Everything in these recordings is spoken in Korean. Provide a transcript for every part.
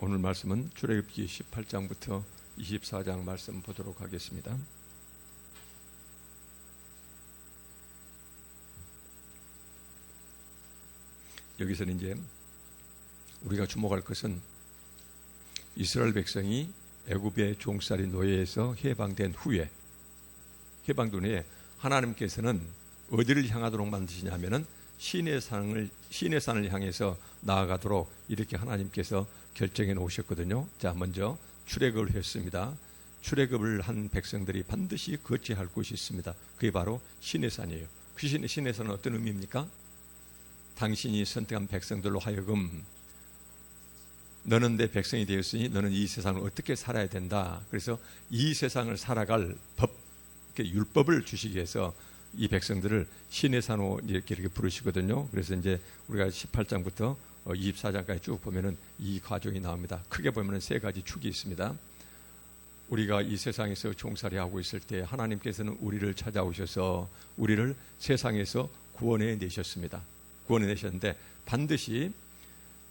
오늘 말씀은 출애굽기 18장부터 24장 말씀 보도록 하겠습니다. 여기서는 이제 우리가 주목할 것은 이스라엘 백성이 애굽의 종살이 노예에서 해방된 후에 하나님께서는 어디를 향하도록 만드시냐면은 시내 산을 향해서 나아가도록 이렇게 하나님께서 결정해 놓으셨거든요. 자, 먼저 출애굽을 했습니다. 출애굽을 한 백성들이 반드시 거쳐야 할 곳이 있습니다. 그게 바로 시내 산이에요. 그 시내 산은 어떤 의미입니까? 당신이 선택한 백성들로 하여금 너는 내 백성이 되었으니 너는 이 세상을 어떻게 살아야 된다. 그래서 이 세상을 살아갈 법, 율법을 주시기 위해서 이 백성들을 시내 산으로 이렇게 부르시거든요. 그래서 이제 우리가 18장부터 24장까지 쭉 보면은 이 과정이 나옵니다. 크게 보면은 세 가지 축이 있습니다. 우리가 이 세상에서 종살이 하고 있을 때 하나님께서는 우리를 찾아오셔서 우리를 세상에서 구원해 내셨습니다. 구원해 내셨는데 반드시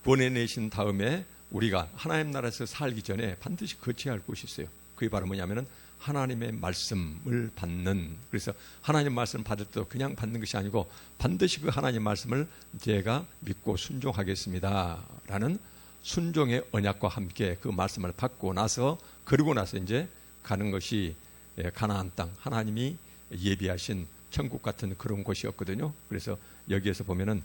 구원해 내신 다음에 우리가 하나님 나라에서 살기 전에 반드시 거쳐야 할 곳이 있어요. 그게 바로 뭐냐면은 하나님의 말씀을 받는, 그래서 하나님 말씀을 받을 때도 그냥 받는 것이 아니고 반드시 그 하나님 말씀을 제가 믿고 순종하겠습니다 라는 순종의 언약과 함께 그 말씀을 받고 나서, 그러고 나서 이제 가는 것이 가나안 땅, 하나님이 예비하신 천국 같은 그런 곳이었거든요. 그래서 여기에서 보면은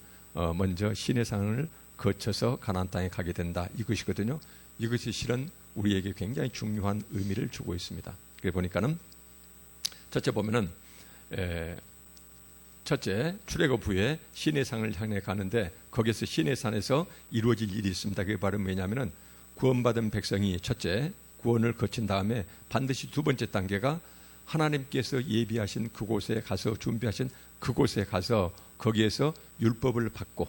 먼저 시내산을 거쳐서 가나안 땅에 가게 된다, 이것이거든요. 이것이 실은 우리에게 굉장히 중요한 의미를 주고 있습니다. 그래 보니까는 첫째 보면은 첫째 출애굽 후에 시내산을 향해 가는데 거기서 시내산에서 이루어질 일이 있습니다. 그게 바로 뭐냐면은 구원받은 백성이 첫째 구원을 거친 다음에 반드시 두 번째 단계가 하나님께서 예비하신 그곳에 가서, 준비하신 그곳에 가서 거기에서 율법을 받고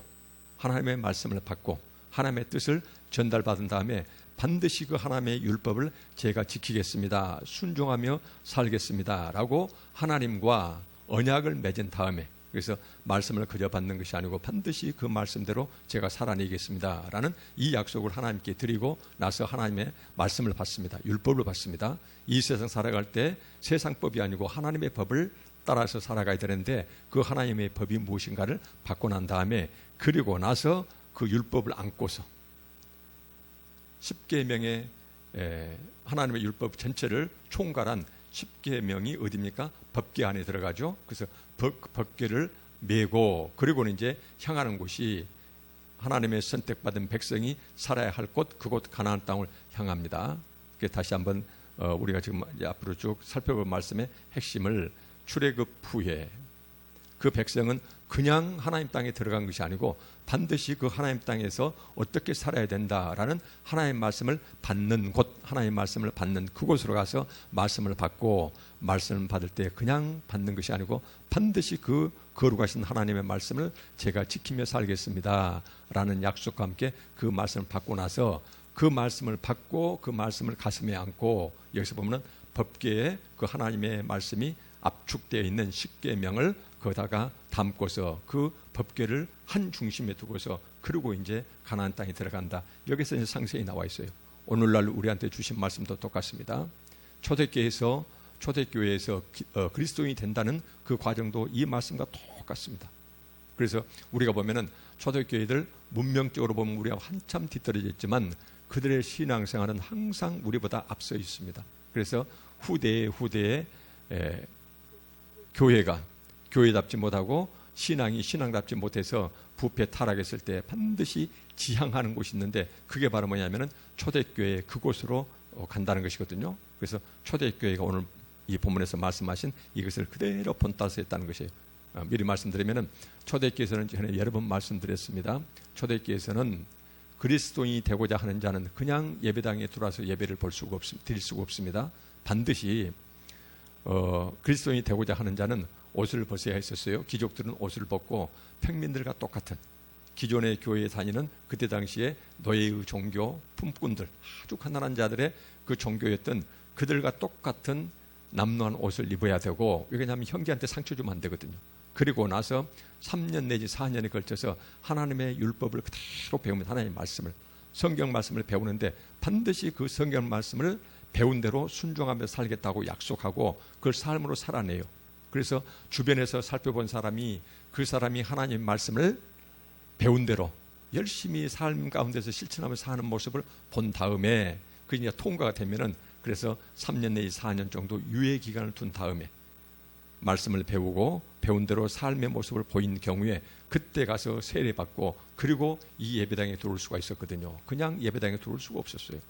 하나님의 말씀을 받고 하나님의 뜻을 전달받은 다음에 반드시 그 하나님의 율법을 제가 지키겠습니다, 순종하며 살겠습니다 라고 하나님과 언약을 맺은 다음에, 그래서 말씀을 그저 받는 것이 아니고 반드시 그 말씀대로 제가 살아내겠습니다 라는 이 약속을 하나님께 드리고 나서 하나님의 말씀을 받습니다. 율법을 받습니다. 이 세상 살아갈 때 세상법이 아니고 하나님의 법을 따라서 살아가야 되는데 그 하나님의 법이 무엇인가를 받고 난 다음에, 그리고 나서 그 율법을 안고서 10계명의 하나님의 율법 전체를 총괄한 10계명이 어디입니까? 법궤 안에 들어가죠. 그래서 법궤를 메고 그리고는 이제 향하는 곳이 하나님의 선택받은 백성이 살아야 할 곳, 그곳 가나안 땅을 향합니다. 다시 한번 우리가 지금 앞으로 쭉 살펴볼 말씀의 핵심을, 출애굽 후에 그 백성은 그냥 하나님 땅에 들어간 것이 아니고 반드시 그 하나님 땅에서 어떻게 살아야 된다라는 하나님 말씀을 받는 곳, 하나님 말씀을 받는 그곳으로 가서 말씀을 받고, 말씀을 받을 때 그냥 받는 것이 아니고 반드시 그 거룩하신 하나님의 말씀을 제가 지키며 살겠습니다 라는 약속과 함께 그 말씀을 받고 나서 그 말씀을 받고 그 말씀을 가슴에 안고, 여기서 보면 법궤에 그 하나님의 말씀이 압축되어 있는 10계명을 거기다가 담고서 그 법궤를 한 중심에 두고서 그리고 이제 가나안 땅에 들어간다. 여기서 이제 상세히 나와 있어요. 오늘날 우리한테 주신 말씀도 똑같습니다. 초대교회에서 그리스도인이 된다는 그 과정도 이 말씀과 똑같습니다. 그래서 우리가 보면은 초대교회들 문명적으로 보면 우리가 한참 뒤떨어져 있지만 그들의 신앙생활은 항상 우리보다 앞서 있습니다. 그래서 후대에 교회가 교회답지 못하고 신앙이 신앙답지 못해서 부패 타락했을 때 반드시 지향하는 곳이 있는데 그게 바로 뭐냐면은 초대교회 그곳으로 간다는 것이거든요. 그래서 초대교회가 오늘 이 본문에서 말씀하신 이것을 그대로 본따서 했다는 것이에요. 미리 말씀드리면은 초대교회에서는 전에 여러 번 말씀드렸습니다. 초대교회에서는 그리스도인이 되고자 하는 자는 그냥 예배당에 들어와서 예배를 드릴 수가 없습니다. 반드시 그리스도인이 되고자 하는 자는 옷을 벗어야 했었어요. 귀족들은 옷을 벗고 평민들과 똑같은 기존의 교회에 다니는 그때 당시에 노예의 종교 품꾼들, 아주 가난한 자들의 그 종교였던 그들과 똑같은 남루한 옷을 입어야 되고, 왜냐하면 형제한테 상처 주면 안 되거든요. 그리고 나서 3년 내지 4년에 걸쳐서 하나님의 율법을 그대로 배우면 하나님의 말씀을 성경 말씀을 배우는데 반드시 그 성경 말씀을 배운 대로 순종하며 살겠다고 약속하고 그걸 삶으로 살아내요. 그래서 주변에서 살펴본 사람이 그 사람이 하나님 말씀을 배운 대로 열심히 삶 가운데서 실천하며 사는 모습을 본 다음에 그 이제 통과가 되면은 그래서 3년 내지 4년 정도 유예 기간을 둔 다음에 말씀을 배우고 배운 대로 삶의 모습을 보인 경우에 그때 가서 세례받고 그리고 이 예배당에 들어올 수가 있었거든요. 그냥 예배당에 들어올 수가 없었어요.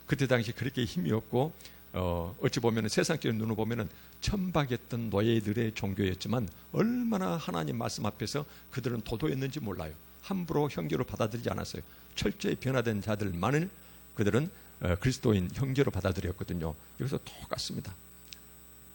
그때 당시 그렇게 힘이 없고 어찌 보면 세상적인 눈으로 보면 천박했던 노예들의 종교였지만 얼마나 하나님 말씀 앞에서 그들은 도도했는지 몰라요. 함부로 형제로 받아들이지 않았어요. 철저히 변화된 자들만을 그들은 그리스도인 형제로 받아들였거든요. 여기서 똑같습니다.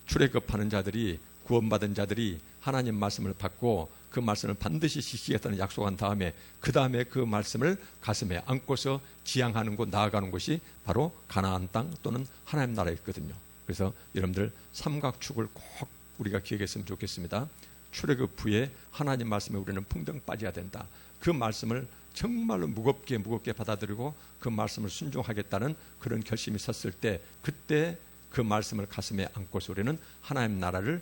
출애굽하는 자들이 구원받은 자들이 하나님 말씀을 받고 그 말씀을 반드시 지키겠다는 약속한 다음에 그 다음에 그 말씀을 가슴에 안고서 지향하는 곳 나아가는 곳이 바로 가나안 땅 또는 하나님 나라였거든요. 그래서 여러분들 삼각축을 꼭 우리가 기억했으면 좋겠습니다. 출애굽 후에 하나님 말씀에 우리는 풍덩 빠져야 된다. 그 말씀을 정말로 무겁게 받아들이고 그 말씀을 순종하겠다는 그런 결심이 섰을 때 그때 그 말씀을 가슴에 안고서 우리는 하나님 나라를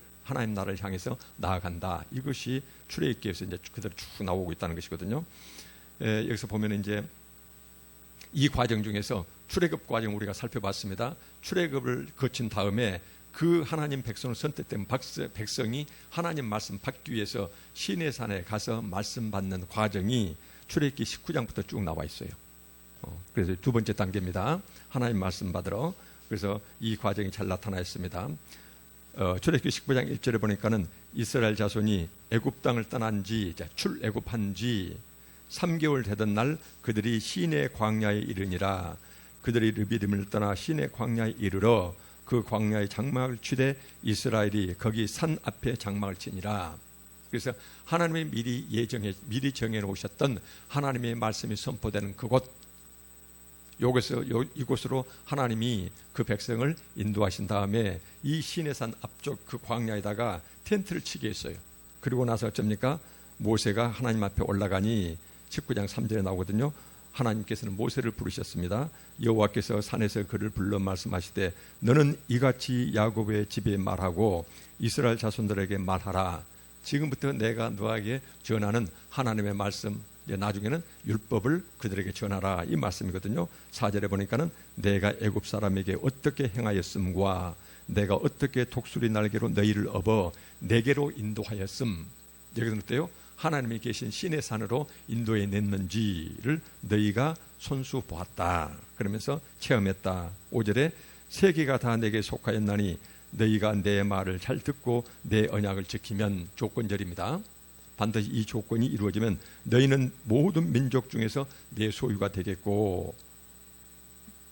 향해서 나아간다. 이것이 출애굽기에서 이제 그대로 쭉 나오고 있다는 것이거든요. 여기서 보면 이제 이 과정 중에서 출애굽 과정 우리가 살펴봤습니다. 출애굽을 거친 다음에 그 하나님 백성을 선택된 백성이 하나님 말씀 받기 위해서 시내산에 가서 말씀 받는 과정이 출애굽기 19장부터 쭉 나와 있어요. 그래서 두 번째 단계입니다. 하나님 말씀 받으러. 그래서 이 과정이 잘 나타나 있습니다. 출애굽기 19장 1절에 보니까는 이스라엘 자손이 애굽 땅을 떠난 지 출애굽한 지 3개월 되던 날 그들이 시내 광야에 이르니라. 그들이 르비딤을 떠나 시내 광야에 이르러 그 광야의 장막을 치되 이스라엘이 거기 산 앞에 장막을 치니라. 그래서 하나님이 미리 정해 놓으셨던 하나님의 말씀이 선포되는 그곳 이곳으로 하나님이 그 백성을 인도하신 다음에 이 시내산 앞쪽 그 광야에다가 텐트를 치게 했어요. 그리고 나서 어쩝니까? 모세가 하나님 앞에 올라가니 19장 3절에 나오거든요. 하나님께서는 모세를 부르셨습니다. 여호와께서 산에서 그를 불러 말씀하시되 너는 이같이 야곱의 집에 말하고 이스라엘 자손들에게 말하라. 지금부터 내가 너에게 전하는 하나님의 말씀, 나중에는 율법을 그들에게 전하라 이 말씀이거든요. 4절에 보니까는 내가 애굽 사람에게 어떻게 행하였음과 내가 어떻게 독수리 날개로 너희를 업어 내게로 인도하였음. 여기서는 어때요? 하나님이 계신 시내 산으로 인도해 냈는지를 너희가 손수 보았다. 그러면서 체험했다. 5절에 세계가 다 내게 속하였나니 너희가 내 말을 잘 듣고 내 언약을 지키면 조건절입니다. 반드시 이 조건이 이루어지면 너희는 모든 민족 중에서 내 소유가 되겠고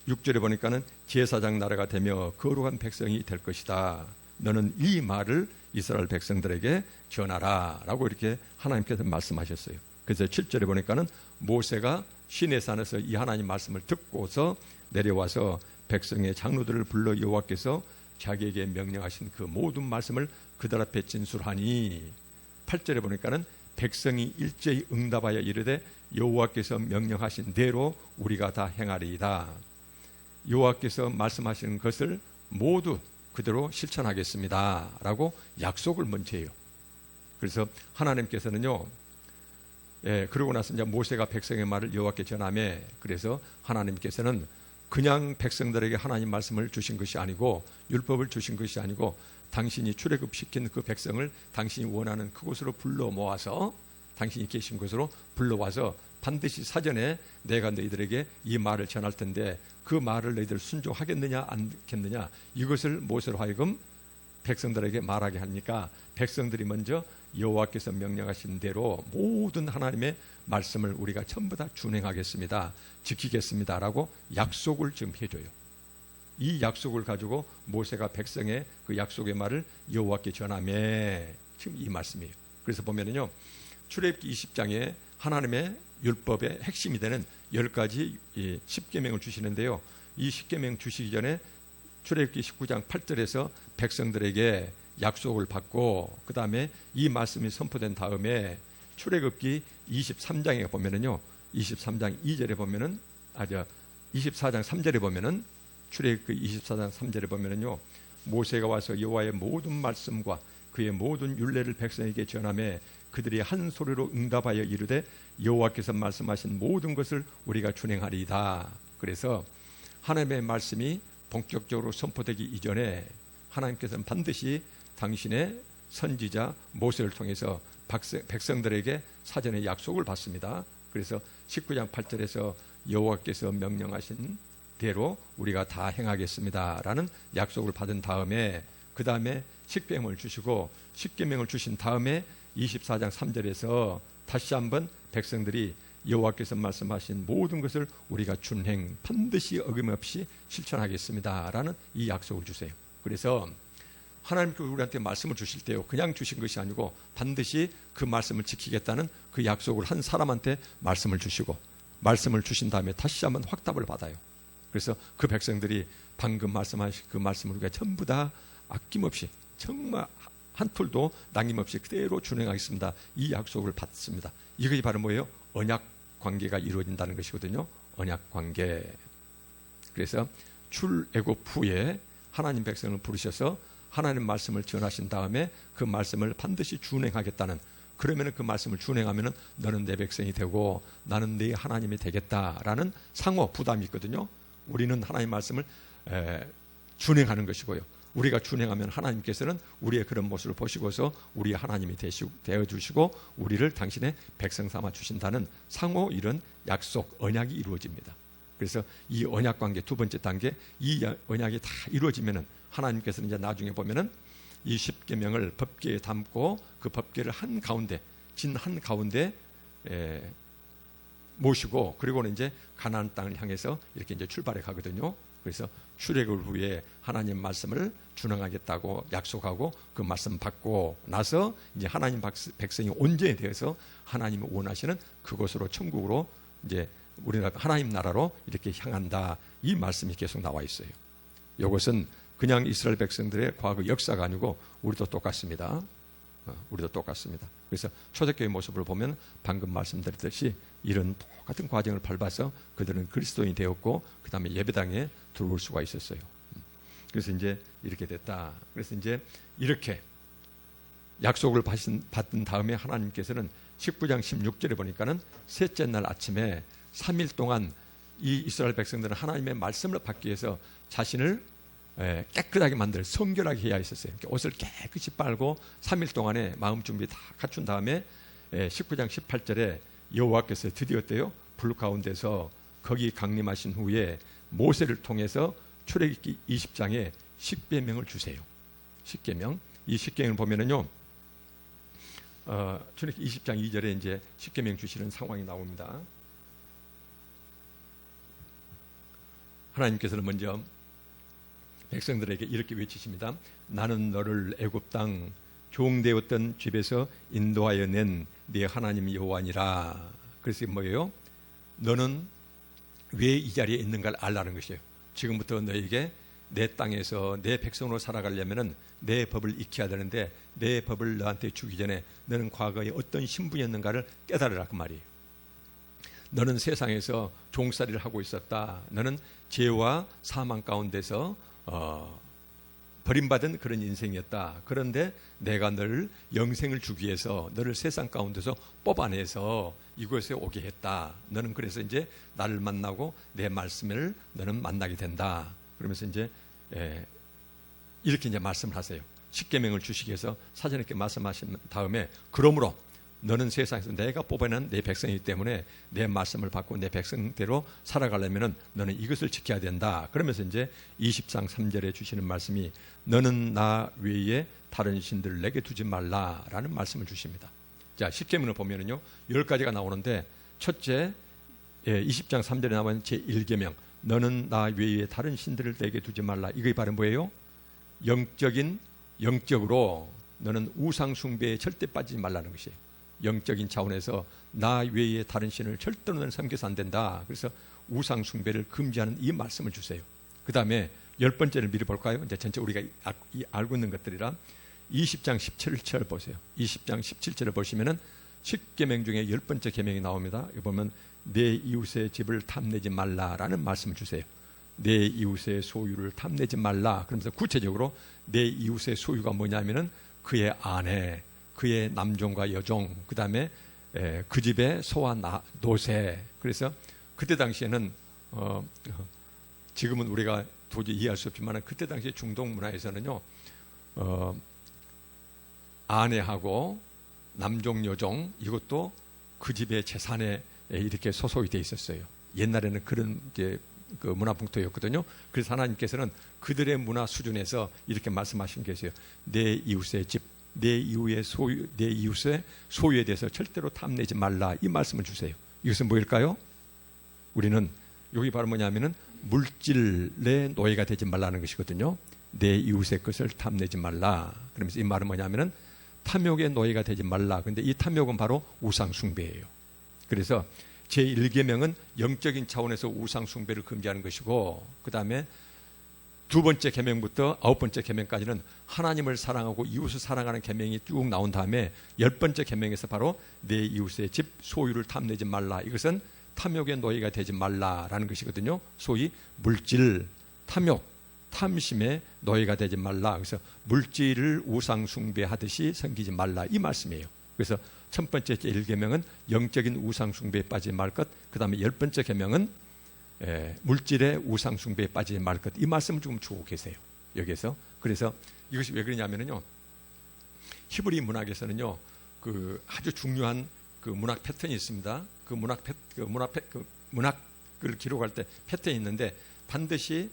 6절에 보니까는 제사장 나라가 되며 거룩한 백성이 될 것이다. 너는 이 말을 이스라엘 백성들에게 전하라 라고 이렇게 하나님께서 말씀하셨어요. 그래서 7절에 보니까는 모세가 시내산에서 이 하나님 말씀을 듣고서 내려와서 백성의 장로들을 불러 여호와께서 자기에게 명령하신 그 모든 말씀을 그들 앞에 진술하니 8절에 보니까는 백성이 일제히 응답하여 이르되 여호와께서 명령하신 대로 우리가 다 행하리이다. 여호와께서 말씀하시는 것을 모두 그대로 실천하겠습니다 라고 약속을 먼저 해요. 그래서 하나님께서는요, 그러고 나서 이제 모세가 백성의 말을 여호와께 전하며 그래서 하나님께서는 그냥 백성들에게 하나님 말씀을 주신 것이 아니고 율법을 주신 것이 아니고 당신이 출애굽시킨 그 백성을 당신이 원하는 그곳으로 불러 모아서 당신이 계신 곳으로 불러와서 반드시 사전에 내가 너희들에게 이 말을 전할 텐데 그 말을 너희들 순종하겠느냐 않겠느냐 이것을 모세로 하여금 백성들에게 말하게 하니까 백성들이 먼저 여호와께서 명령하신 대로 모든 하나님의 말씀을 우리가 전부 다 준행하겠습니다. 지키겠습니다 라고 약속을 지금 해줘요. 이 약속을 가지고 모세가 백성의 그 약속의 말을 여호와께 전하며 지금 이 말씀이에요. 그래서 보면은요, 출애굽기 20장에 하나님의 율법의 핵심이 되는 10가지 10계명을 주시는데요. 이 10계명 주시기 전에 출애굽기 19장 8절에서 백성들에게 약속을 받고 그 다음에 이 말씀이 선포된 다음에 출애굽기 23장에 보면은요, 23장 2절에 보면은 24장 3절에 보면은 출애굽기 24장 3절에 보면은요, 모세가 와서 여호와의 모든 말씀과 그의 모든 율례를 백성에게 전하매 그들이 한 소리로 응답하여 이르되 여호와께서 말씀하신 모든 것을 우리가 준행하리이다. 그래서 하나님의 말씀이 본격적으로 선포되기 이전에 하나님께서는 반드시 당신의 선지자 모세를 통해서 백성들에게 사전에 약속을 받습니다. 그래서 19장 8절에서 여호와께서 명령하신 대로 우리가 다 행하겠습니다라는 약속을 받은 다음에, 그 다음에 십계명을 주시고, 십계명을 주신 다음에 24장 3절에서 다시 한번 백성들이 여호와께서 말씀하신 모든 것을 우리가 준행, 반드시 어김없이 실천하겠습니다라는 이 약속을 주세요. 그래서 하나님께서 우리한테 말씀을 주실 때요, 그냥 주신 것이 아니고 반드시 그 말씀을 지키겠다는 그 약속을 한 사람한테 말씀을 주시고, 말씀을 주신 다음에 다시 한번 확답을 받아요. 그래서 그 백성들이 방금 말씀하신 그 말씀을 우리가 전부 다 아낌없이, 정말 한 톨도 남김없이 그대로 준행하겠습니다, 이 약속을 받습니다. 이것이 바로 뭐예요? 언약 관계가 이루어진다는 것이거든요. 언약 관계. 그래서 출애굽 후에 하나님 백성을 부르셔서 하나님 말씀을 전하신 다음에 그 말씀을 반드시 준행하겠다는, 그러면 그 말씀을 준행하면 너는 내 백성이 되고 나는 네 하나님이 되겠다라는 상호 부담이 있거든요. 우리는 하나님 말씀을 준행하는 것이고요, 우리가 준행하면 하나님께서는 우리의 그런 모습을 보시고서 우리의 하나님이 되어주시고 우리를 당신의 백성 삼아 주신다는 상호 이런 약속, 언약이 이루어집니다. 그래서 이 언약 관계 두 번째 단계, 이 언약이 다 이루어지면은 하나님께서는 이제 나중에 보면은 이 십계명을 법궤에 담고 그 법궤를 진 한 가운데 모시고, 그리고는 이제 가나안 땅을 향해서 이렇게 이제 출발해 가거든요. 그래서 출애굽 후에 하나님 말씀을 준행하겠다고 약속하고 그 말씀 받고 나서 이제 하나님 백성이 온전히 되어서 하나님이 원하시는 그곳으로, 천국으로, 이제 우리나라 하나님 나라로 이렇게 향한다, 이 말씀이 계속 나와 있어요. 이것은 그냥 이스라엘 백성들의 과거 역사가 아니고 우리도 똑같습니다. 우리도 똑같습니다. 그래서 초대교회 모습을 보면 방금 말씀드렸듯이 이런 똑같은 과정을 밟아서 그들은 그리스도인이 되었고 그 다음에 예배당에 들어올 수가 있었어요. 그래서 이제 이렇게 됐다. 그래서 이제 이렇게 약속을 받은 다음에 하나님께서는 19장 16절에 보니까는 셋째 날 아침에 3일 동안 이 이스라엘 백성들은 하나님의 말씀을 받기 위해서 자신을 깨끗하게 만들, 성결하게 해야 했었어요. 옷을 깨끗이 빨고 3일 동안에 마음 준비 다 갖춘 다음에 19장 18절에 여호와께서 드디어 때요, 불 가운데서 거기 강림하신 후에 모세를 통해서 출애굽기 20장에 십계명을 주세요. 십계명. 이 십계명을 보면은요, 출애굽기 20장 2절에 이제 십계명 주시는 상황이 나옵니다. 하나님께서는 먼저 백성들에게 이렇게 외치십니다. 나는 너를 애굽 땅 종되었던 집에서 인도하여 낸 네 하나님 여호와니라. 그래서 뭐예요? 너는 왜 이 자리에 있는가를 알라는 것이에요. 지금부터 너에게 내 땅에서 내 백성으로 살아가려면 내 법을 익혀야 되는데 내 법을 너한테 주기 전에 너는 과거에 어떤 신분이었는가를 깨달으라, 그 말이에요. 너는 세상에서 종살이를 하고 있었다. 너는 죄와 사망 가운데서 버림받은 그런 인생이었다. 그런데 내가 너를 영생을 주기 위해서 너를 세상 가운데서 뽑아내서 이곳에 오게 했다. 너는 그래서 이제 나를 만나고 내 말씀을 너는 만나게 된다. 그러면서 이제 이렇게 이제 말씀을 하세요. 십계명을 주시기 위해서 사전에 이렇게 말씀하신 다음에, 그러므로 너는 세상에서 내가 뽑아낸 내 백성이기 때문에 내 말씀을 받고 내 백성대로 살아가려면 너는 이것을 지켜야 된다. 그러면서 이제 20장 3절에 주시는 말씀이 너는 나 외에 다른 신들을 내게 두지 말라라는 말씀을 주십니다. 자, 십계명을 보면은요 10가지가 나오는데, 첫째 20장 3절에 나오는 제1계명 너는 나 외에 다른 신들을 내게 두지 말라. 이게 바로 뭐예요? 영적으로 너는 우상 숭배에 절대 빠지지 말라는 것이에요. 영적인 차원에서 나 외에 다른 신을 절대로 너는 섬겨서 안 된다. 그래서 우상 숭배를 금지하는 이 말씀을 주세요. 그 다음에 10번째를 미리 볼까요? 이제 전체 우리가 알고 있는 것들이라 20장 17절 보세요. 20장 17절을 보시면은 10계명 중에 10번째 계명이 나옵니다. 여기 보면 내 이웃의 집을 탐내지 말라라는 말씀을 주세요. 내 이웃의 소유를 탐내지 말라. 그러면서 구체적으로 내 이웃의 소유가 뭐냐면은 그의 아내, 그의 남종과 여종, 그 다음에 그 집의 소와 노새. 그래서 그때 당시에는 지금은 우리가 도저히 이해할 수 없지만 그때 당시 중동 문화에서는요, 아내하고 남종, 여종 이것도 그 집의 재산에 이렇게 소속이 돼 있었어요. 옛날에는 그런 이제 그 문화 풍토였거든요. 그래서 하나님께서는 그들의 문화 수준에서 이렇게 말씀하신 게 있어요. 내 이웃의 집, 내 이웃의 소유에 대해서 절대로 탐내지 말라, 이 말씀을 주세요. 이것은 뭐일까요? 우리는 여기 바로 뭐냐면은 물질의 노예가 되지 말라는 것이거든요. 내 이웃의 것을 탐내지 말라. 그러면서 이 말은 뭐냐면은 탐욕의 노예가 되지 말라. 근데 이 탐욕은 바로 우상 숭배예요. 그래서 제1계명은 영적인 차원에서 우상 숭배를 금지하는 것이고, 그 다음에 두 번째 계명부터 9번째 계명까지는 하나님을 사랑하고 이웃을 사랑하는 계명이 쭉 나온 다음에 10번째 계명에서 바로 내 이웃의 집 소유를 탐내지 말라. 이것은 탐욕의 노예가 되지 말라라는 것이거든요. 소위 물질, 탐욕, 탐심의 노예가 되지 말라. 그래서 물질을 우상 숭배하듯이 섬기지 말라, 이 말씀이에요. 그래서 첫 번째 제1계명은 영적인 우상 숭배에 빠지지 말 것, 그 다음에 10번째 계명은 물질의 우상 숭배에 빠지지 말 것, 이 말씀을 조금 주고 계세요, 여기에서. 그래서 이것이 왜 그러냐면요, 히브리 문학에서는요, 그 아주 중요한 그 문학 패턴이 있습니다. 그 문학을 기록할 때 패턴이 있는데, 반드시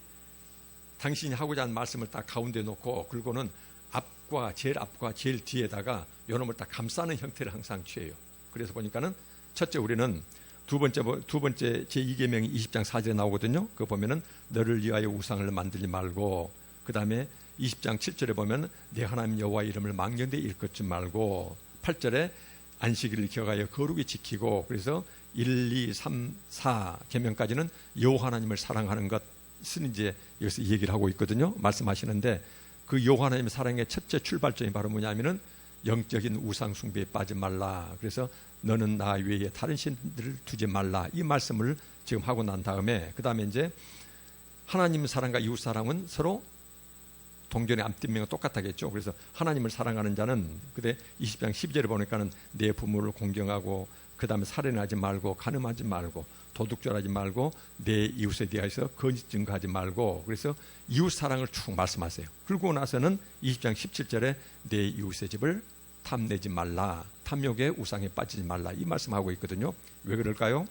당신이 하고자 하는 말씀을 딱 가운데 놓고, 그리고는 제일 앞과 제일 뒤에다가 요놈을 딱 감싸는 형태를 항상 취해요. 그래서 보니까는 첫째, 우리는 두 번째 제2계명이 20장 4절에 나오거든요. 그거 보면은 너를 위하여 우상을 만들지 말고, 그 다음에 20장 7절에 보면 내 하나님 여호와의 이름을 망령되이 일컫지 말고, 8절에 안식일을 기억하여 거룩히 지키고, 그래서 1, 2, 3, 4 계명까지는 여호와 하나님을 사랑하는 것은 이제 여기서 이 얘기를 하고 있거든요. 말씀하시는데, 그 여호와 하나님의 사랑의 첫째 출발점이 바로 뭐냐면은 영적인 우상 숭배에 빠지 말라. 그래서 너는 나 외에 다른 신들을 두지 말라, 이 말씀을 지금 하고 난 다음에, 그 다음에 이제 하나님 사랑과 이웃 사랑은 서로 동전의 앞뒷면과 똑같겠죠. 그래서 하나님을 사랑하는 자는, 그때 20장 12절에 보니까는 내 부모를 공경하고, 그 다음에 살인하지 말고, 간음하지 말고, 도둑질하지 말고, 내 이웃에 대해서 거짓 증거하지 말고, 그래서 이웃 사랑을 쭉 말씀하세요. 그러고 나서는 20장 17절에 내 이웃의 집을 탐내지 말라, 탐욕의 우상에 빠지지 말라, 이 말씀하고 있거든요. 왜 그럴까요?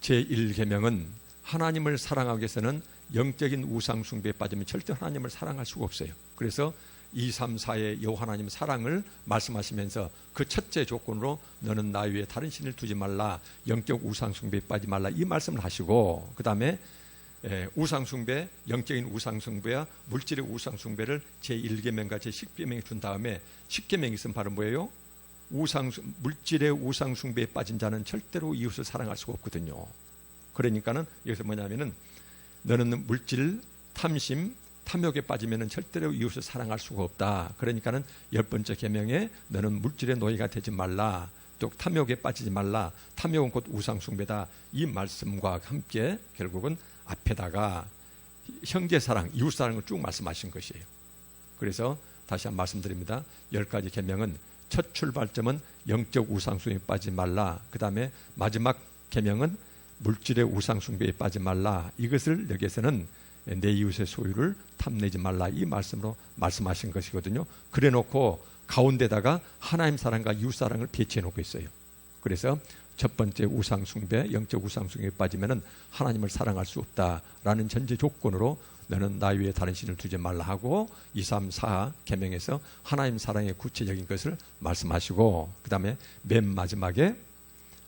제1계명은 하나님을 사랑하기 위해서는 영적인 우상 숭배에 빠지면 절대 하나님을 사랑할 수가 없어요. 그래서 2, 3, 4의 여호와 하나님의 사랑을 말씀하시면서 그 첫째 조건으로 너는 나 위에 다른 신을 두지 말라, 영적 우상 숭배에 빠지지 말라, 이 말씀을 하시고, 그 다음에 우상 숭배, 영적인 우상 숭배와 물질의 우상 숭배를 제1계명과 제10계명에 준 다음에 10계명이 있으면 바로 뭐예요? 물질의 우상 숭배에 빠진 자는 절대로 이웃을 사랑할 수가 없거든요. 그러니까는 여기서 뭐냐면은 너는 물질, 탐심, 탐욕에 빠지면은 절대로 이웃을 사랑할 수가 없다. 그러니까는 10번째 계명에 너는 물질의 노예가 되지 말라, 또 탐욕에 빠지지 말라, 탐욕은 곧 우상 숭배다, 이 말씀과 함께 결국은 앞에다가 형제 사랑, 이웃 사랑을 쭉 말씀하신 것이에요. 그래서 다시 한번 말씀드립니다. 10가지 계명은 첫 출발점은 영적 우상 숭배에 빠지지 말라, 그 다음에 마지막 계명은 물질의 우상 숭배에 빠지지 말라, 이것을 여기에서는 내 이웃의 소유를 탐내지 말라, 이 말씀으로 말씀하신 것이거든요. 그래 놓고 가운데다가 하나님 사랑과 이웃 사랑을 배치해 놓고 있어요. 그래서 첫 번째 우상 숭배, 영적 우상 숭배에 빠지면은 하나님을 사랑할 수 없다라는 전제 조건으로 너는 나 위에 다른 신을 두지 말라 하고, 2, 3, 4 계명에서 하나님 사랑의 구체적인 것을 말씀하시고, 그 다음에 맨 마지막에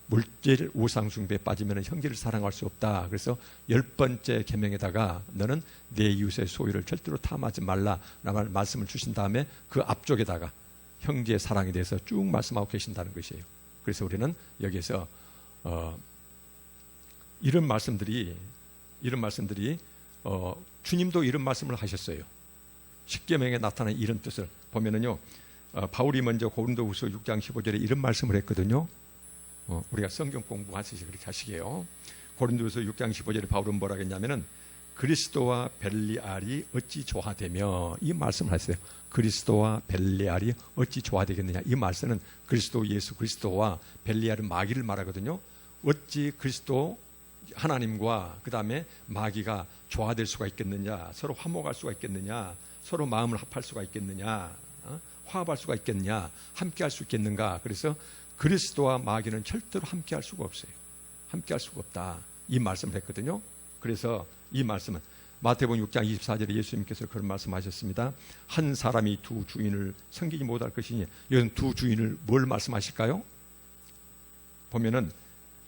물질 우상 숭배에 빠지면 형제를 사랑할 수 없다. 그래서 10번째 계명에다가 너는 내 이웃의 소유를 절대로 탐하지 말라라는 말씀을 주신 다음에 그 앞쪽에다가 형제의 사랑에 대해서 쭉 말씀하고 계신다는 것이에요. 그래서 우리는 여기에서 이런 말씀들이 주님도 이런 말씀을 하셨어요. 십계명에 나타난 이런 뜻을 보면은요, 바울이 먼저 고린도후서 6장 15절에 이런 말씀을 했거든요. 우리가 성경 공부하시지 그렇게 하시게요. 고린도후서 6장 15절에 바울은 뭐라 했냐면은 그리스도와 벨리알이 어찌 조화되며, 이 말씀을 하세요. 그리스도와 벨리알이 어찌 조화되겠느냐. 이 말씀은 그리스도 예수 그리스도와 벨리알은 마귀를 말하거든요. 어찌 그리스도 하나님과 그 다음에 마귀가 조화될 수가 있겠느냐, 서로 화목할 수가 있겠느냐, 서로 마음을 합할 수가 있겠느냐, 화합할 수가 있겠느냐, 함께 할 수 있겠는가. 그래서 그리스도와 마귀는 절대로 함께 할 수가 없어요. 함께 할 수가 없다, 이 말씀을 했거든요. 그래서 이 말씀은 마태복음 6장 24절에 예수님께서 그런 말씀하셨습니다. 한 사람이 두 주인을 섬기지 못할 것이니, 이건 두 주인을 뭘 말씀하실까요? 보면은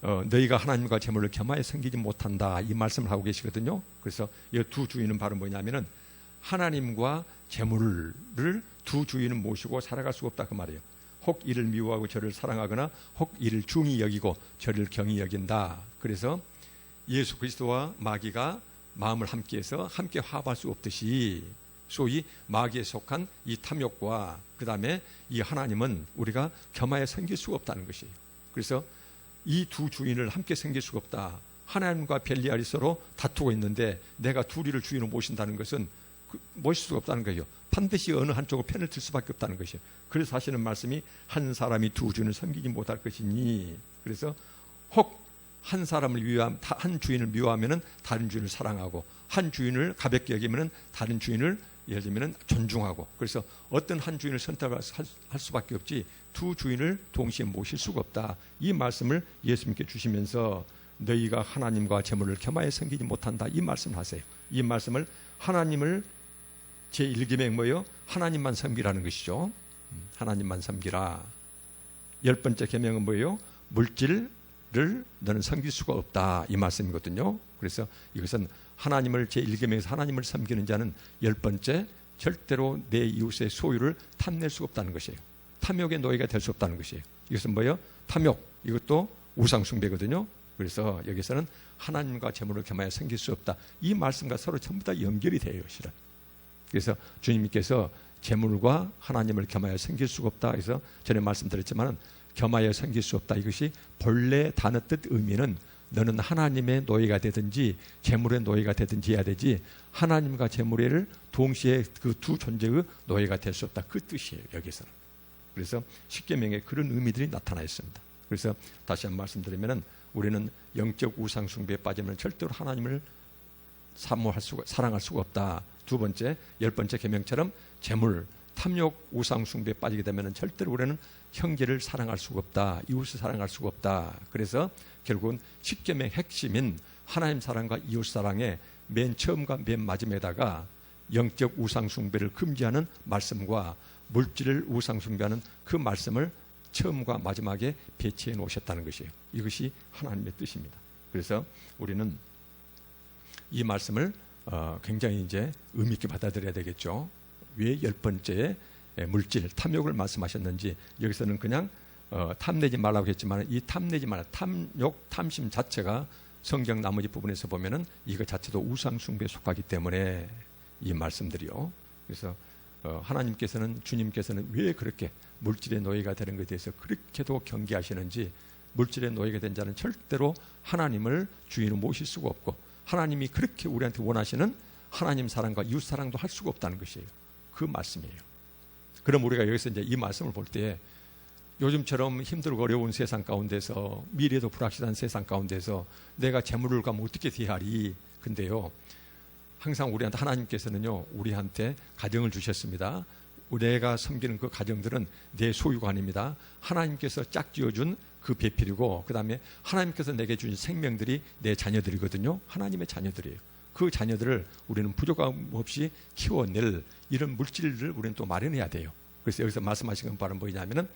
너희가 하나님과 재물을 겸하여 섬기지 못한다, 이 말씀을 하고 계시거든요. 그래서 이 두 주인은 바로 뭐냐면은 하나님과 재물을 두 주인은 모시고 살아갈 수가 없다, 그 말이에요. 혹 이를 미워하고 저를 사랑하거나 혹 이를 중히 여기고 저를 경히 여긴다. 그래서 예수 그리스도와 마귀가 마음을 함께해서 함께 화합할 수 없듯이, 소위 마귀에 속한 이 탐욕과 그 다음에 이 하나님은 우리가 겸하여 섬길 수가 없다는 것이에요. 그래서 이 두 주인을 함께 섬길 수가 없다. 하나님과 벨리알이 서로 다투고 있는데 내가 둘이를 주인으로 모신다는 것은 모실 수가 없다는 거예요. 반드시 어느 한쪽으로 편을 들 수밖에 없다는 것이에요. 그래서 하시는 말씀이 한 사람이 두 주인을 섬기지 못할 것이니, 그래서 혹 한 사람을 위함, 한 주인을 미워하면은 다른 주인을 사랑하고, 한 주인을 가볍게 여기면은 다른 주인을 예를 들면 존중하고, 그래서 어떤 한 주인을 선택할 수밖에 없지 두 주인을 동시에 모실 수가 없다, 이 말씀을 예수님께 주시면서 너희가 하나님과 재물을 겸하여 섬기지 못한다, 이 말씀을 하세요. 이 말씀을 하나님을 제1계명 뭐예요? 하나님만 섬기라는 것이죠. 하나님만 섬기라. 10번째 계명은 뭐예요? 물질을 너는 섬길 수가 없다, 이 말씀이거든요. 그래서 이것은 하나님을 제1계명에서 하나님을 섬기는 자는 10번째, 절대로 내 이웃의 소유를 탐낼 수가 없다는 것이에요. 탐욕의 노예가 될 수 없다는 것이에요. 이것은 뭐예요? 탐욕, 이것도 우상숭배거든요. 그래서 여기서는 하나님과 재물을 겸하여 섬길 수 없다, 이 말씀과 서로 전부 다 연결이 돼요, 실은. 그래서 주님께서 재물과 하나님을 겸하여 섬길 수가 없다, 그래서 전에 말씀드렸지만 겸하여 섬길 수 없다, 이것이 본래 단어 뜻 의미는 너는 하나님의 노예가 되든지 재물의 노예가 되든지 해야 되지, 하나님과 재물을 동시에 그 두 존재의 노예가 될 수 없다, 그 뜻이에요, 여기서는. 그래서 십계명에 그런 의미들이 나타나 있습니다. 그래서 다시 한번 말씀드리면 우리는 영적 우상 숭배에 빠지면 절대로 하나님을 사랑할 수가 없다. 두 번째, 10번째 계명처럼 재물, 탐욕, 우상 숭배에 빠지게 되면 절대로 우리는 형제를 사랑할 수가 없다, 이웃을 사랑할 수가 없다. 그래서 결국은 십계명 핵심인 하나님 사랑과 이웃 사랑의 맨 처음과 맨 마지막에다가 영적 우상 숭배를 금지하는 말씀과 물질을 우상 숭배하는 그 말씀을 처음과 마지막에 배치해 놓으셨다는 것이에요. 이것이 하나님의 뜻입니다. 그래서 우리는 이 말씀을 굉장히 이제 의미 있게 받아들여야 되겠죠. 왜 10번째 물질, 탐욕을 말씀하셨는지, 여기서는 그냥 탐내지 말라고 했지만 이 탐내지 말라, 탐욕, 탐심 자체가 성경 나머지 부분에서 보면은 이거 자체도 우상 숭배에 속하기 때문에 이 말씀들이요. 그래서 하나님께서는, 주님께서는 왜 그렇게 물질의 노예가 되는 것에 대해서 그렇게도 경계하시는지, 물질의 노예가 된 자는 절대로 하나님을 주인으로 모실 수가 없고, 하나님이 그렇게 우리한테 원하시는 하나님 사랑과 이웃 사랑도 할 수가 없다는 것이에요. 그 말씀이에요. 그럼 우리가 여기서 이제 이 말씀을 볼 때 요즘처럼 힘들고 어려운 세상 가운데서, 미래도 불확실한 세상 가운데서 내가 재물을 가면 어떻게 대하리. 근데요, 항상 우리한테 하나님께서는요, 우리한테 가정을 주셨습니다. 내가 섬기는 그 가정들은 내 소유가 아닙니다. 하나님께서 짝지어준 그 배필이고, 그 다음에 하나님께서 내게 주신 생명들이 내 자녀들이거든요. 하나님의 자녀들이에요. 그 자녀들을 우리는 부족함 없이 키워낼 이런 물질을 우리는 또 마련해야 돼요. 그래서 여기서 말씀하신 건 바로 뭐냐면은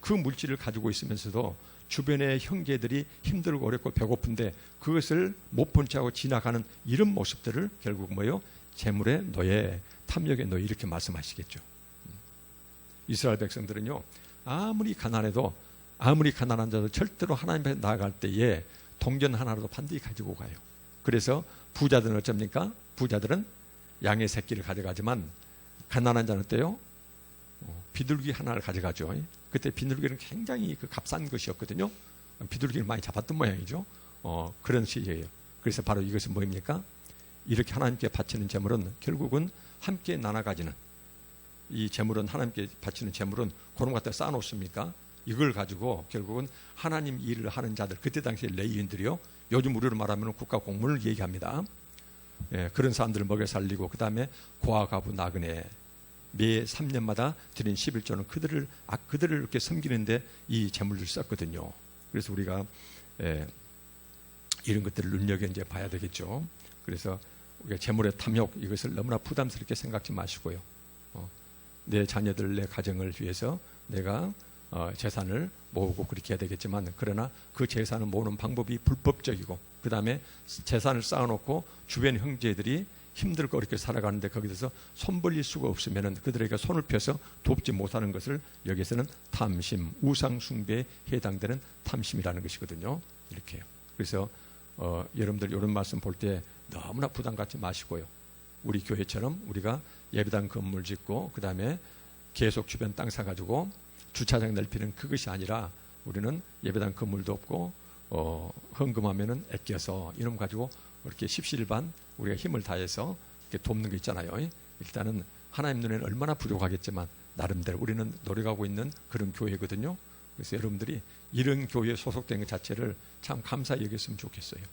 그 물질을 가지고 있으면서도 주변의 형제들이 힘들고 어렵고 배고픈데 그것을 못 본 채하고 지나가는 이런 모습들을 결국 뭐예요? 재물의 노예, 탐욕의 노예, 이렇게 말씀하시겠죠. 이스라엘 백성들은요, 아무리 가난해도, 아무리 가난한 자도 절대로 하나님 앞에 나아갈 때에 동전 하나라도 반드시 가지고 가요. 그래서 부자들은 어쩝니까? 부자들은 양의 새끼를 가져가지만 가난한 자는 어때요? 비둘기 하나를 가져가죠. 그때 비둘기는 굉장히 그 값싼 것이었거든요. 비둘기를 많이 잡았던 모양이죠. 그런 시기예요. 그래서 바로 이것은 뭐입니까? 이렇게 하나님께 바치는 제물은 결국은 함께 나눠 가지는, 이 제물은 하나님께 바치는 제물은 그런 것 갖다 쌓아놓습니까? 이걸 가지고 결국은 하나님 일을 하는 자들, 그때 당시에 레위인들이요, 요즘 우리로 말하면 국가 공무원을 얘기합니다. 예, 그런 사람들을 먹여 살리고, 그 다음에 고아 가부 나그네 매 3년마다 드린 11조는 그들을 이렇게 섬기는데 이 제물을 썼거든요. 그래서 우리가 이런 것들을 눈여겨 이제 봐야 되겠죠. 그래서 우리가 제물의 탐욕, 이것을 너무나 부담스럽게 생각지 마시고요. 내 자녀들, 내 가정을 위해서 내가 재산을 모으고 그렇게 해야 되겠지만, 그러나 그 재산을 모으는 방법이 불법적이고, 그 다음에 재산을 쌓아놓고 주변 형제들이 힘들고 어렵게 살아가는데 거기서 손 벌릴 수가 없으면 그들에게 손을 펴서 돕지 못하는 것을 여기서는 탐심, 우상 숭배에 해당되는 탐심이라는 것이거든요. 이렇게요. 그래서 여러분들 이런 말씀 볼 때 너무나 부담 갖지 마시고요. 우리 교회처럼 우리가 예배당 건물 짓고 그 다음에 계속 주변 땅 사가지고 주차장 넓히는 그것이 아니라, 우리는 예배당 건물도 없고 헌금하면은 아껴서 이놈 가지고 이렇게 십시일반 우리가 힘을 다해서 이렇게 돕는 게 있잖아요. 일단은 하나님 눈에는 얼마나 부족하겠지만 나름대로 우리는 노력하고 있는 그런 교회거든요. 그래서 여러분들이 이런 교회에 소속된 것 자체를 참 감사히 여겼으면 좋겠어요.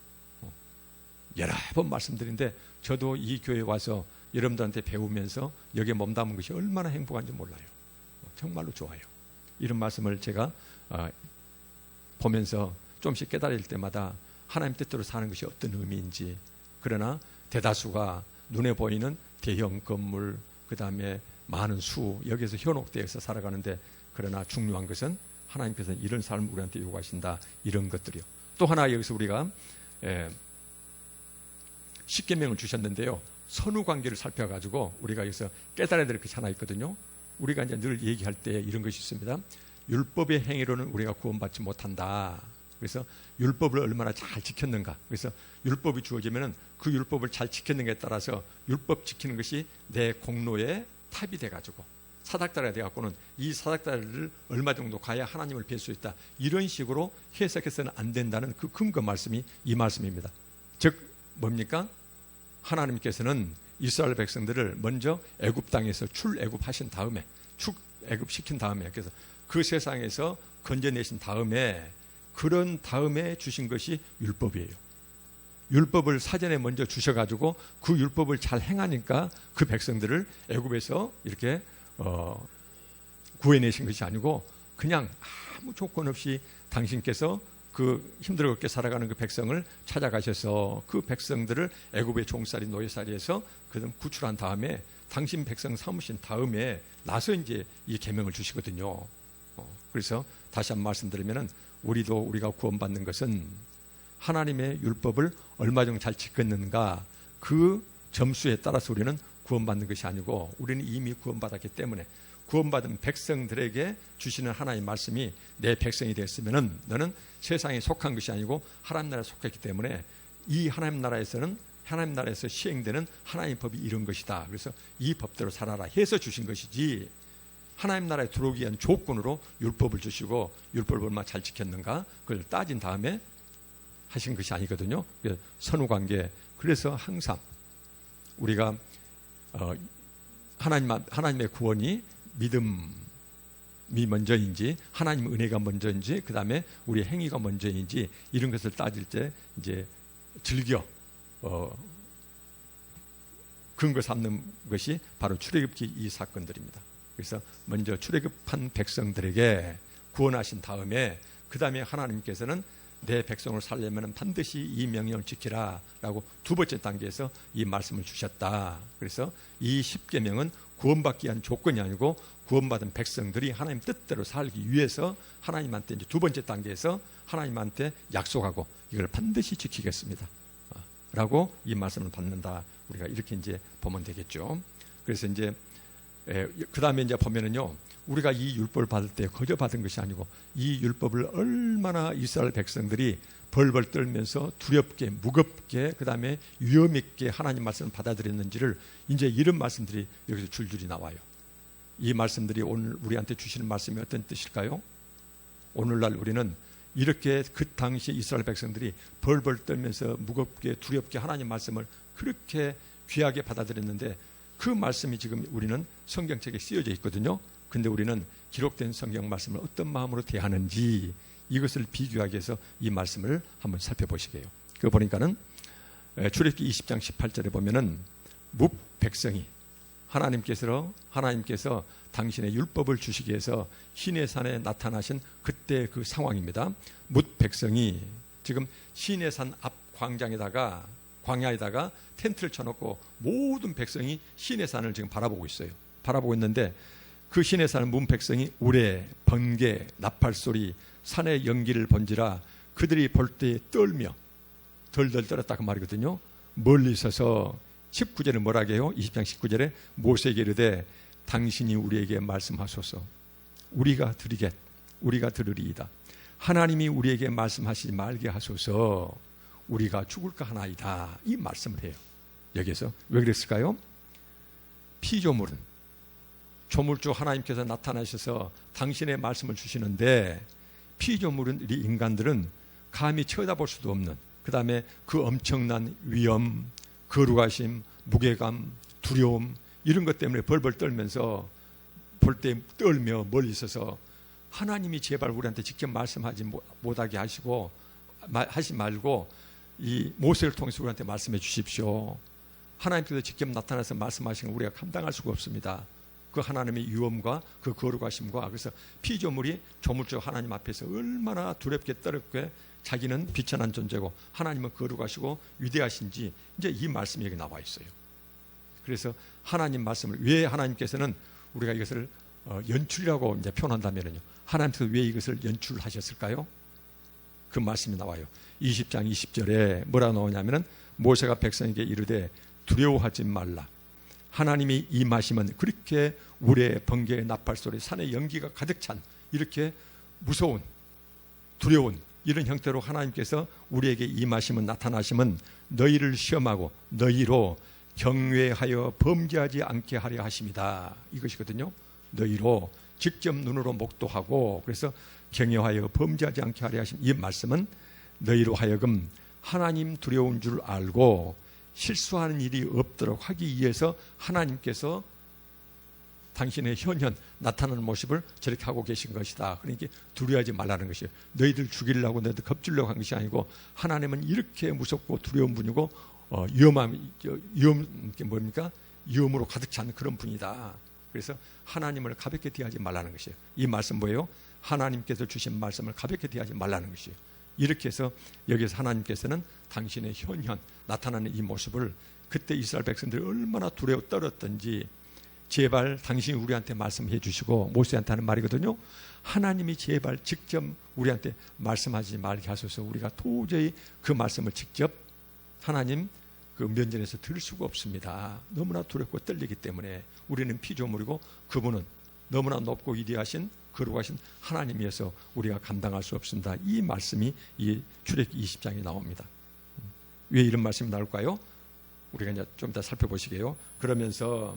여러 번 말씀드린데 저도 이 교회에 와서 여러분들한테 배우면서 여기에 몸담은 것이 얼마나 행복한지 몰라요. 정말로 좋아요. 이런 말씀을 제가 보면서 좀씩 깨달을 때마다 하나님 뜻대로 사는 것이 어떤 의미인지, 그러나 대다수가 눈에 보이는 대형 건물, 그 다음에 많은 수, 여기에서 현혹되어서 살아가는데, 그러나 중요한 것은 하나님께서는 이런 삶을 우리한테 요구하신다, 이런 것들이요. 또 하나 여기서 우리가 십계명을 주셨는데요, 선후관계를 살펴가지고 우리가 여기서 깨달아야 될 것이 하나 있거든요. 우리가 이제 늘 얘기할 때 이런 것이 있습니다. 율법의 행위로는 우리가 구원받지 못한다. 그래서 율법을 얼마나 잘 지켰는가. 그래서 율법이 주어지면은 그 율법을 잘 지켰는가에 따라서 율법 지키는 것이 내 공로의 탑이 돼가지고 사닥다리가 돼갖고는 이 사닥다리를 얼마 정도 가야 하나님을 뵐 수 있다. 이런 식으로 해석해서는 안 된다는 그 근거 말씀이 이 말씀입니다. 즉 뭡니까? 하나님께서는 이스라엘 백성들을 먼저 애굽 땅에서 출애굽하신 다음에, 출애굽시킨 다음에, 그래서 그 세상에서 건져내신 다음에, 그런 다음에 주신 것이 율법이에요. 율법을 사전에 먼저 주셔가지고 그 율법을 잘 행하니까 그 백성들을 애굽에서 이렇게 구해내신 것이 아니고, 그냥 아무 조건 없이 당신께서 그 힘들게 살아가는 그 백성을 찾아가셔서 그 백성들을 애굽의 종살이 노예살이에서 그들 구출한 다음에 당신 백성 삼으신 다음에 나서 이제 이 계명을 주시거든요. 그래서 다시 한번 말씀드리면은 우리가 구원받는 것은 하나님의 율법을 얼마 정도 잘 지켰는가, 그 점수에 따라서 우리는 구원받는 것이 아니고, 우리는 이미 구원받았기 때문에 구원받은 백성들에게 주시는 하나님의 말씀이, 내 백성이 됐으면은 너는 세상에 속한 것이 아니고 하나님 나라에 속했기 때문에 이 하나님 나라에서는, 하나님 나라에서 시행되는 하나님의 법이 이런 것이다. 그래서 이 법대로 살아라 해서 주신 것이지, 하나님 나라에 들어오기 위한 조건으로 율법을 주시고 율법을 얼마나 잘 지켰는가 그걸 따진 다음에 하신 것이 아니거든요. 선후관계. 그래서 항상 우리가 하나님의 구원이 믿음이 먼저인지, 하나님 은혜가 먼저인지, 그 다음에 우리 행위가 먼저인지, 이런 것을 따질 때 이제 즐겨 근거 삼는 것이 바로 출애굽기 이 사건들입니다. 그래서 먼저 출애굽한 백성들에게 구원하신 다음에, 그 다음에 하나님께서는 내 백성을 살려면 반드시 이 명령을 지키라 라고 두 번째 단계에서 이 말씀을 주셨다. 그래서 이 십계명은 구원받기 위한 조건이 아니고 구원받은 백성들이 하나님 뜻대로 살기 위해서 하나님한테 이제 두 번째 단계에서 하나님한테 약속하고 이걸 반드시 지키겠습니다 라고 이 말씀을 받는다. 우리가 이렇게 이제 보면 되겠죠. 그래서 이제 그 다음에 이제 보면은요, 우리가 이 율법을 받을 때 거저 받은 것이 아니고 이 율법을 얼마나 이스라엘 백성들이 벌벌 떨면서 두렵게, 무겁게, 그 다음에 위험 있게 하나님 말씀을 받아들였는지를 이제 이런 말씀들이 여기서 줄줄이 나와요. 이 말씀들이 오늘 우리한테 주시는 말씀이 어떤 뜻일까요? 오늘날 우리는 이렇게 그 당시 이스라엘 백성들이 벌벌 떨면서 무겁게 두렵게 하나님 말씀을 그렇게 귀하게 받아들였는데 그 말씀이 지금 우리는 성경책에 쓰여져 있거든요. 근데 우리는 기록된 성경 말씀을 어떤 마음으로 대하는지 이것을 비교하기 위해서 이 말씀을 한번 살펴보시게요. 그거 보니까는 출애굽기 20장 18절에 보면은 뭇 백성이 하나님께서 당신의 율법을 주시기 위해서 시내산에 나타나신 그때 그 상황입니다. 뭇 백성이 지금 시내산 앞 광야에다가 텐트를 쳐놓고 모든 백성이 시내산을 지금 바라보고 있어요. 바라보고 있는데 그 시내산은 문 백성이 우레, 번개, 나팔소리, 산의 연기를 본지라 그들이 볼 때 떨며 덜덜 떨었다 그 말이거든요. 멀리 있어서 19절에 뭐라고 해요? 20장 19절에 모세에게 이르되 당신이 우리에게 말씀하소서. 우리가 들으리이다. 하나님이 우리에게 말씀하시지 말게 하소서. 우리가 죽을까 하나이다. 이 말씀을 해요. 여기서 왜 그랬을까요? 피조물은 조물주 하나님께서 나타나셔서 당신의 말씀을 주시는데 피조물은 이 인간들은 감히 쳐다볼 수도 없는 그 다음에 그 엄청난 위험, 거룩하심, 무게감, 두려움 이런 것 때문에 벌벌 떨면서 볼 때 떨며 멀리 있어서 하나님이 제발 우리한테 직접 말씀하지 못하게 하시 말고 이 모세를 통해서 우리한테 말씀해 주십시오. 하나님께서 직접 나타나서 말씀하시는 걸 우리가 감당할 수가 없습니다. 그 하나님의 위엄과 그 거룩하심과 그래서 피조물이 조물주 하나님 앞에서 얼마나 두렵게 떨었게 자기는 비천한 존재고 하나님은 거룩하시고 위대하신지 이제 이 말씀이 여기 나와 있어요. 그래서 하나님 말씀을 왜 하나님께서는 우리가 이것을 연출이라고 이제 표현한다면요. 하나님께서 왜 이것을 연출하셨을까요? 그 말씀이 나와요. 20장 20절에 뭐라 나오냐면은 모세가 백성에게 이르되 두려워하지 말라. 하나님이 임하시면 그렇게 우레, 번개, 나팔소리, 산의 연기가 가득 찬 이렇게 무서운 두려운 이런 형태로 하나님께서 우리에게 임하시면 나타나시면 너희를 시험하고 너희로 경외하여 범죄하지 않게 하려 하십니다. 이것이거든요. 너희로 직접 눈으로 목도하고 그래서 경외하여 범죄하지 않게 하려 하십니다. 이 말씀은 너희로 하여금 하나님 두려운 줄 알고 실수하는 일이 없도록 하기 위해서 하나님께서 당신의 현현 나타나는 모습을 저렇게 하고 계신 것이다. 그러니까 두려워하지 말라는 것이에요. 너희들 죽이려고 너희들 겁주려고 한 것이 아니고 하나님은 이렇게 무섭고 두려운 분이고 위험으로 가득 찬 그런 분이다. 그래서 하나님을 가볍게 대하지 말라는 것이에요. 이 말씀 뭐예요? 하나님께서 주신 말씀을 가볍게 대하지 말라는 것이에요. 이렇게 해서 여기서 하나님께서는 당신의 현현 나타나는 이 모습을 그때 이스라엘 백성들이 얼마나 두려워 떨었던지 제발 당신이 우리한테 말씀해 주시고 모세한테 하는 말이거든요. 하나님이 제발 직접 우리한테 말씀하지 말게 하소서. 우리가 도저히 그 말씀을 직접 하나님 그 면전에서 들을 수가 없습니다. 너무나 두렵고 떨리기 때문에 우리는 피조물이고 그분은 너무나 높고 위대하신 거룩하신 하나님이어서 우리가 감당할 수 없습니다. 이 말씀이 이 출애굽기 20장에 나옵니다. 왜 이런 말씀이 나올까요? 우리가 이제 좀 이따 살펴보시게요. 그러면서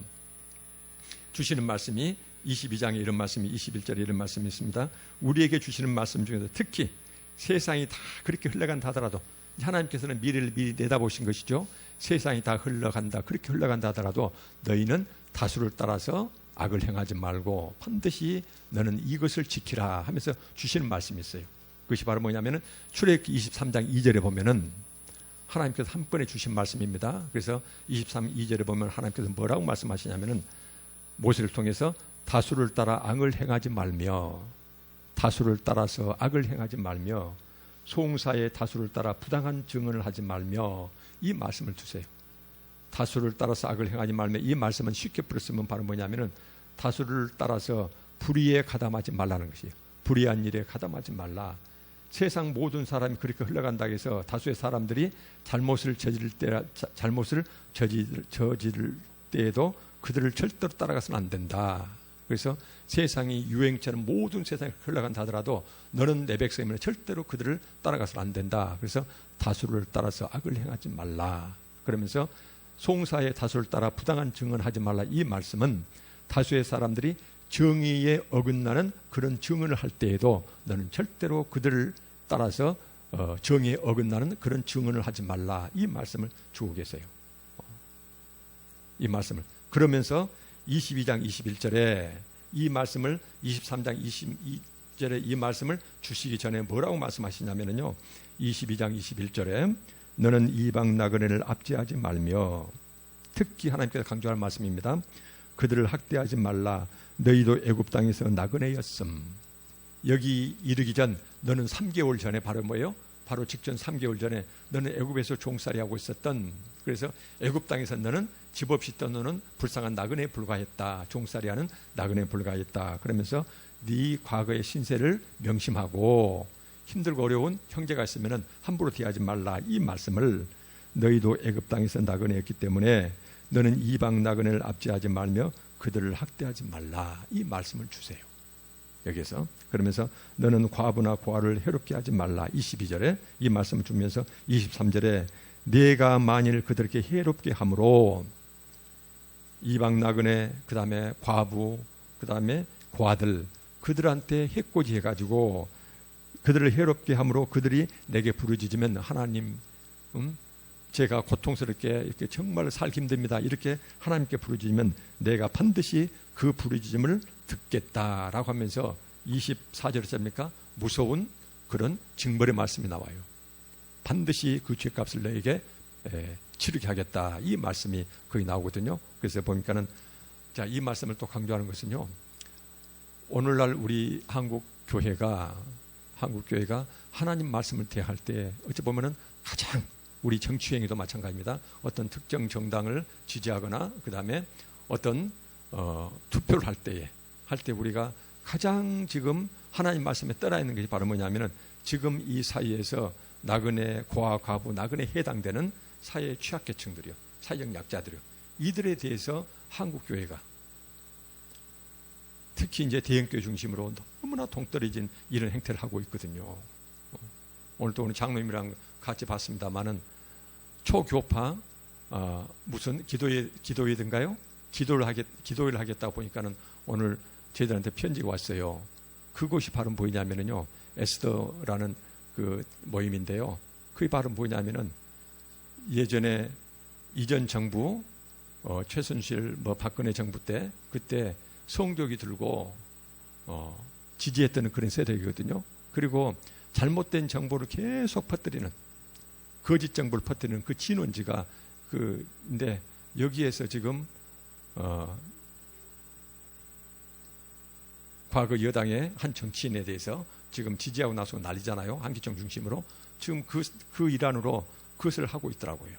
주시는 말씀이 22장에 이런 말씀이 21절에 이런 말씀이 있습니다. 우리에게 주시는 말씀 중에서 특히 세상이 다 그렇게 흘러간다 하더라도 하나님께서는 미래를 미리 내다보신 것이죠. 세상이 다 흘러간다 그렇게 흘러간다 하더라도 너희는 다수를 따라서 악을 행하지 말고 반드시 너는 이것을 지키라 하면서 주시는 말씀이 있어요. 그것이 바로 뭐냐면은 출애굽기 23장 2절에 보면은 하나님께서 한 번에 주신 말씀입니다. 그래서 23, 2절에 보면 하나님께서 뭐라고 말씀하시냐면은 모세를 통해서 다수를 따라 악을 행하지 말며 다수를 따라서 악을 행하지 말며 송사의 다수를 따라 부당한 증언을 하지 말며 이 말씀을 주세요. 다수를 따라서 악을 행하지 말며 이 말씀은 쉽게 풀었으면 바로 뭐냐면은 다수를 따라서 불의에 가담하지 말라는 것이에요. 불의한 일에 가담하지 말라. 세상 모든 사람이 그렇게 흘러간다고 해서 다수의 사람들이 잘못을 저지를 때에도 그들을 절대로 따라가서는 안 된다. 그래서 세상이 유행처럼 모든 세상이 흘러간다 하더라도 너는 내 백성이면 절대로 그들을 따라가서는 안 된다. 그래서 다수를 따라서 악을 행하지 말라. 그러면서 송사의 다수를 따라 부당한 증언하지 말라. 이 말씀은 다수의 사람들이 정의에 어긋나는 그런 증언을 할 때에도 너는 절대로 그들을 따라서 정의에 어긋나는 그런 증언을 하지 말라. 이 말씀을 주고 계세요. 이 말씀을. 그러면서 22장 21절에 이 말씀을 23장 22절에 이 말씀을 주시기 전에 뭐라고 말씀하시냐면요. 22장 21절에 너는 이방 나그네를 압제하지 말며, 특히 하나님께서 강조할 말씀입니다. 그들을 학대하지 말라. 너희도 애굽 땅에서 나그네였음. 여기 이르기 전 너는 3개월 전에 바로 뭐예요? 바로 직전 3개월 전에 너는 애굽에서 종살이 하고 있었던, 그래서 애굽 땅에서 너는 집 없이 떠노는 불쌍한 나그네에 불과했다. 종살이하는 나그네에 불과했다. 그러면서 네 과거의 신세를 명심하고 힘들고 어려운 형제가 있으면 함부로 대하지 말라. 이 말씀을, 너희도 애굽 땅에서 나그네였기 때문에 너는 이방 나그네를 압제하지 말며 그들을 학대하지 말라. 이 말씀을 주세요. 여기서. 그러면서 너는 과부나 고아를 해롭게 하지 말라. 22절에 이 말씀을 주면서 23절에 내가 만일 그들에게 해롭게 함으로, 이방 나그네, 그 다음에 과부, 그 다음에 고아들, 그들한테 해코지 해가지고 그들을 해롭게 함으로 그들이 내게 부르짖으면, 하나님, 제가 고통스럽게 이렇게 정말 살기 힘듭니다. 이렇게 하나님께 부르짖으면 내가 반드시 그 부르짖음을 듣겠다라고 하면서 24절입니까? 무서운 그런 징벌의 말씀이 나와요. 반드시 그 죄값을 너에게 치르게 하겠다. 이 말씀이 거기 나오거든요. 그래서 보니까는, 자, 이 말씀을 또 강조하는 것은요, 오늘날 우리 한국 교회가 하나님 말씀을 대할 때 어찌 보면은 가장, 우리 정치행위도 마찬가지입니다. 어떤 특정 정당을 지지하거나 그 다음에 어떤 투표를 할 때 우리가 가장 지금 하나님 말씀에 따라 있는 것이 바로 뭐냐면은, 지금 이 사이에서 나그네, 고아, 과부, 나그네에 해당되는 사회의 취약계층들이요, 사회적 약자들이요, 이들에 대해서 한국 교회가 특히 이제 대형교회 중심으로 너무나 동떨어진 이런 행태를 하고 있거든요. 오늘도 오늘 장로님이랑 같이 봤습니다만은 초교파 무슨 기도회든가요? 기도회를 하겠다 보니까는 오늘 저희들한테 편지가 왔어요. 그것이 바로 뭐냐면은요, 에스더라는 그 모임인데요. 그게 바로 뭐냐면은, 예전에 이전 정부 최순실 박근혜 정부 때 그때 성교기 들고 지지했던 그런 세력이거든요. 그리고 잘못된 정보를 계속 퍼뜨리는, 거짓 정보를 퍼뜨리는 그 진원지가 근데 여기에서 지금 과거 여당의 한 정치인에 대해서 지금 지지하고 나서 난리잖아요. 한기총 중심으로. 지금 그 일환으로 그것을 하고 있더라고요.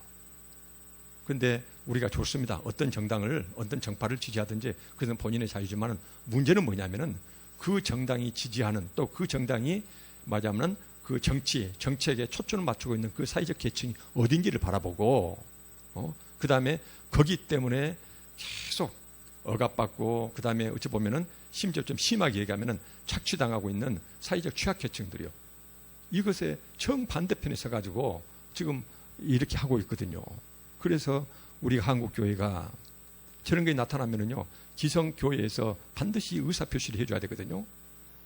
그런데 우리가 좋습니다. 어떤 정당을, 어떤 정파를 지지하든지 그것은 본인의 자유지만, 문제는 뭐냐면은 그 정당이 지지하는, 또 그 정당이 말하자면 그 정책에 초점을 맞추고 있는 그 사회적 계층이 어딘지를 바라보고, 그 다음에 거기 때문에 계속 억압받고, 그 다음에 어찌 보면은 심지어 좀 심하게 얘기하면은 착취당하고 있는 사회적 취약계층들이요, 이것에 정반대편에 서가지고 지금 이렇게 하고 있거든요. 그래서 우리 한국교회가 저런 게 나타나면은요, 지성교회에서 반드시 의사표시를 해줘야 되거든요.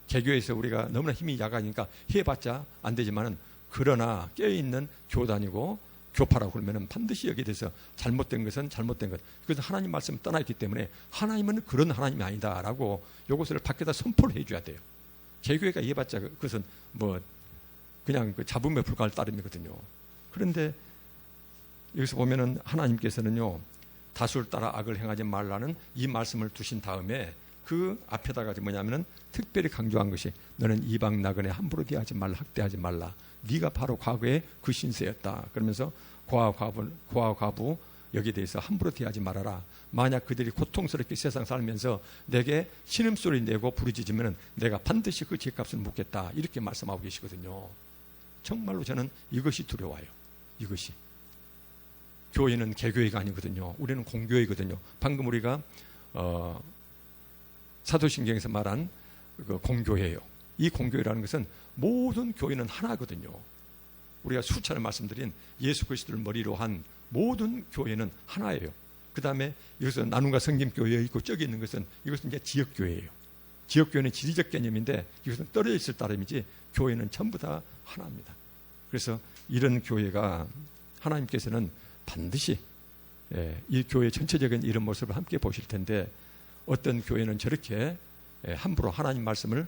개교에서 우리가 너무나 힘이 약하니까 해봤자 안 되지만은, 그러나 깨어있는 교단이고 교파라고 그러면은 반드시 여기에 대해서 잘못된 것은 잘못된 것. 그래서 하나님 말씀 떠나있기 때문에 하나님은 그런 하나님이 아니다라고 이것을 밖에다 선포를 해줘야 돼요. 개교회가 해봤자 그것은 뭐 그냥 그 잡음에 불과할 따름이거든요. 그런데 여기서 보면은 하나님께서는요, 다수를 따라 악을 행하지 말라는 이 말씀을 두신 다음에 그 앞에다가 뭐냐면은 특별히 강조한 것이, 너는 이방 나그네 함부로 대하지 말라, 학대하지 말라. 네가 바로 과거에 그 신세였다. 그러면서 고아 과부 여기에 대해서 함부로 대하지 말아라. 만약 그들이 고통스럽게 세상 살면서 내게 신음소리 내고 부르짖으면 내가 반드시 그 죄값을 묻겠다. 이렇게 말씀하고 계시거든요. 정말로 저는 이것이 두려워요. 이것이. 교회는 개교회가 아니거든요. 우리는 공교회거든요. 방금 우리가 사도신경에서 말한 그 공교회예요. 이 공교회라는 것은 모든 교회는 하나거든요. 우리가 수차례 말씀드린 예수 그리스도를 머리로 한 모든 교회는 하나예요. 그 다음에 이것은 나눔과 성김교회에 있고 저기 있는 것은 이것은 이제 지역교회예요. 지역교회는 지리적 개념인데 이것은 떨어져 있을 따름이지 교회는 전부 다 하나입니다. 그래서 이런 교회가 하나님께서는 반드시 이 교회 전체적인 이런 모습을 함께 보실 텐데 어떤 교회는 저렇게 함부로 하나님 말씀을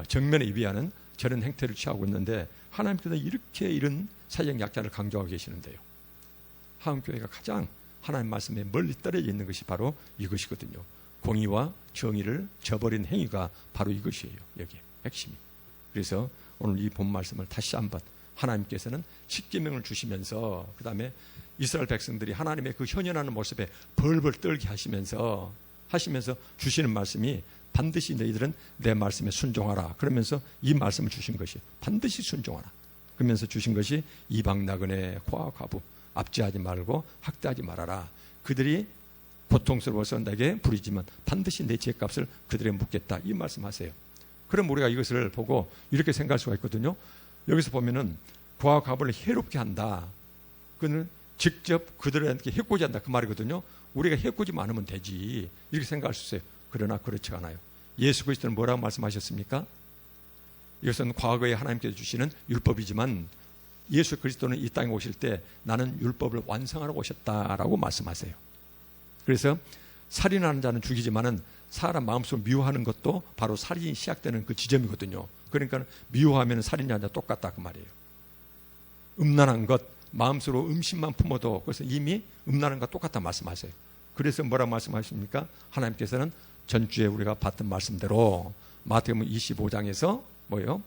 정면에 위하는 저런 행태를 취하고 있는데 하나님께서 이렇게 이런 사회적 약자를 강조하고 계시는데요. 한국교회가 가장 하나님 말씀에 멀리 떨어져 있는 것이 바로 이것이거든요. 공의와 정의를 저버린 행위가 바로 이것이에요. 여기 핵심이. 그래서 오늘 이 본 말씀을 다시 한번 하나님께서는 십계명을 주시면서 그 다음에 이스라엘 백성들이 하나님의 그 현현하는 모습에 벌벌 떨게 하시면서 주시는 말씀이 반드시 너희들은 내 말씀에 순종하라. 그러면서 이 말씀을 주신 것이 반드시 순종하라. 그러면서 주신 것이 이방 나그네 고아 과부 압제하지 말고 학대하지 말아라. 그들이 고통스러워서 내게 부리지만 반드시 내 죄값을 그들에게 묻겠다. 이 말씀하세요. 그럼 우리가 이것을 보고 이렇게 생각할 수가 있거든요. 여기서 보면은 고아 과부를 해롭게 한다. 그는 직접 그들한테 해코지 한다. 그 말이거든요. 우리가 해코지 않으면 되지. 이렇게 생각할 수 있어요. 그러나 그렇지 않아요. 예수 그리스도는 뭐라고 말씀하셨습니까? 이것은 과거에 하나님께서 주시는 율법이지만 예수 그리스도는 이 땅에 오실 때 나는 율법을 완성하러 오셨다라고 말씀하세요. 그래서 살인하는 자는 죽이지만은 사람 마음속으로 미워하는 것도 바로 살인이 시작되는 그 지점이거든요. 그러니까 미워하면 살인자와 똑같다 그 말이에요. 음란한 것 마음속으로 음식만 품어도 그래서 이미 음란한 것과 똑같다 말씀하세요. 그래서 뭐라고 말씀하십니까? 하나님께서는 전주에 우리가 봤던 말씀대로 마태복음 25장에서 뭐예요?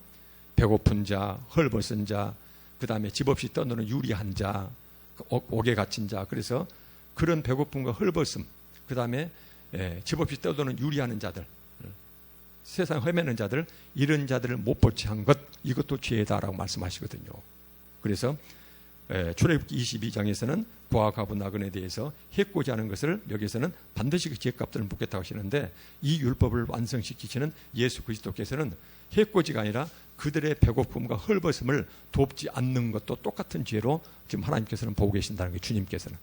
배고픈 자, 헐벗은 자, 그 다음에 집 없이 떠도는 유리한 자, 옥에 갇힌 자. 그래서 그런 배고픔과 헐벗음, 그 다음에 집 없이 떠도는 유리하는 자들, 세상 헤매는 자들, 이런 자들을 못 보지 한 것, 이것도 죄다라고 말씀하시거든요. 그래서 출애굽기 22장에서는 고아 과부 나그네에 대해서 해코지 하는 것을 여기서는 반드시 그 죄값들을 묻겠다고 하시는데 이 율법을 완성시키시는 예수 그리스도께서는 해코지가 아니라 그들의 배고픔과 헐벗음을 돕지 않는 것도 똑같은 죄로 지금 하나님께서는 보고 계신다는 게 주님께서는.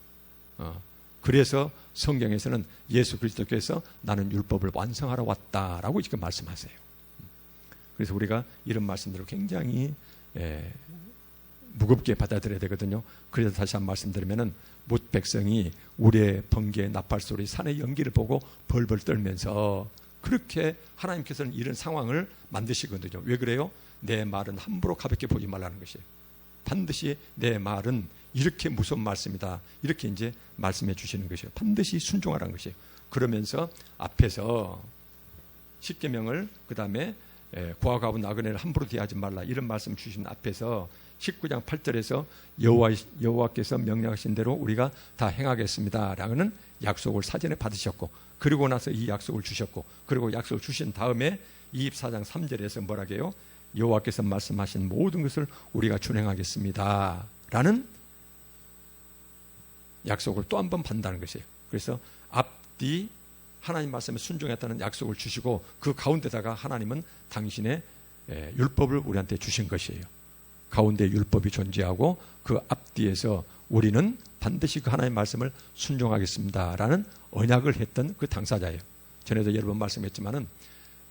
그래서 성경에서는 예수 그리스도께서 나는 율법을 완성하러 왔다라고 지금 말씀하세요. 그래서 우리가 이런 말씀들을 굉장히 무겁게 받아들여야 되거든요. 그래서 다시 한 말씀드리면은 못 백성이 우리의 번개 나팔소리 산의 연기를 보고 벌벌 떨면서 그렇게 하나님께서는 이런 상황을 만드시거든요. 왜 그래요? 내 말은 함부로 가볍게 보지 말라는 것이에요. 반드시 내 말은 이렇게 무서운 말씀이다. 이렇게 이제 말씀해 주시는 것이에요. 반드시 순종하라는 것이에요. 그러면서 앞에서 십계명을 그 다음에 고아 과부 나그네를 함부로 대하지 말라 이런 말씀 주신 앞에서 19장 8절에서 여호와께서 명령하신 대로 우리가 다 행하겠습니다 라는 약속을 사전에 받으셨고 그리고 나서 이 약속을 주셨고 그리고 약속을 주신 다음에 24장 3절에서 뭐라고 해요? 여호와께서 말씀하신 모든 것을 우리가 준행하겠습니다 라는 약속을 또 한 번 받는다는 것이에요. 그래서 앞뒤 하나님 말씀에 순종했다는 약속을 주시고 그 가운데다가 하나님은 당신의 율법을 우리한테 주신 것이에요. 가운데 율법이 존재하고 그 앞뒤에서 우리는 반드시 그 하나님의 말씀을 순종하겠습니다라는 언약을 했던 그 당사자예요. 전에도 여러 번 말씀했지만은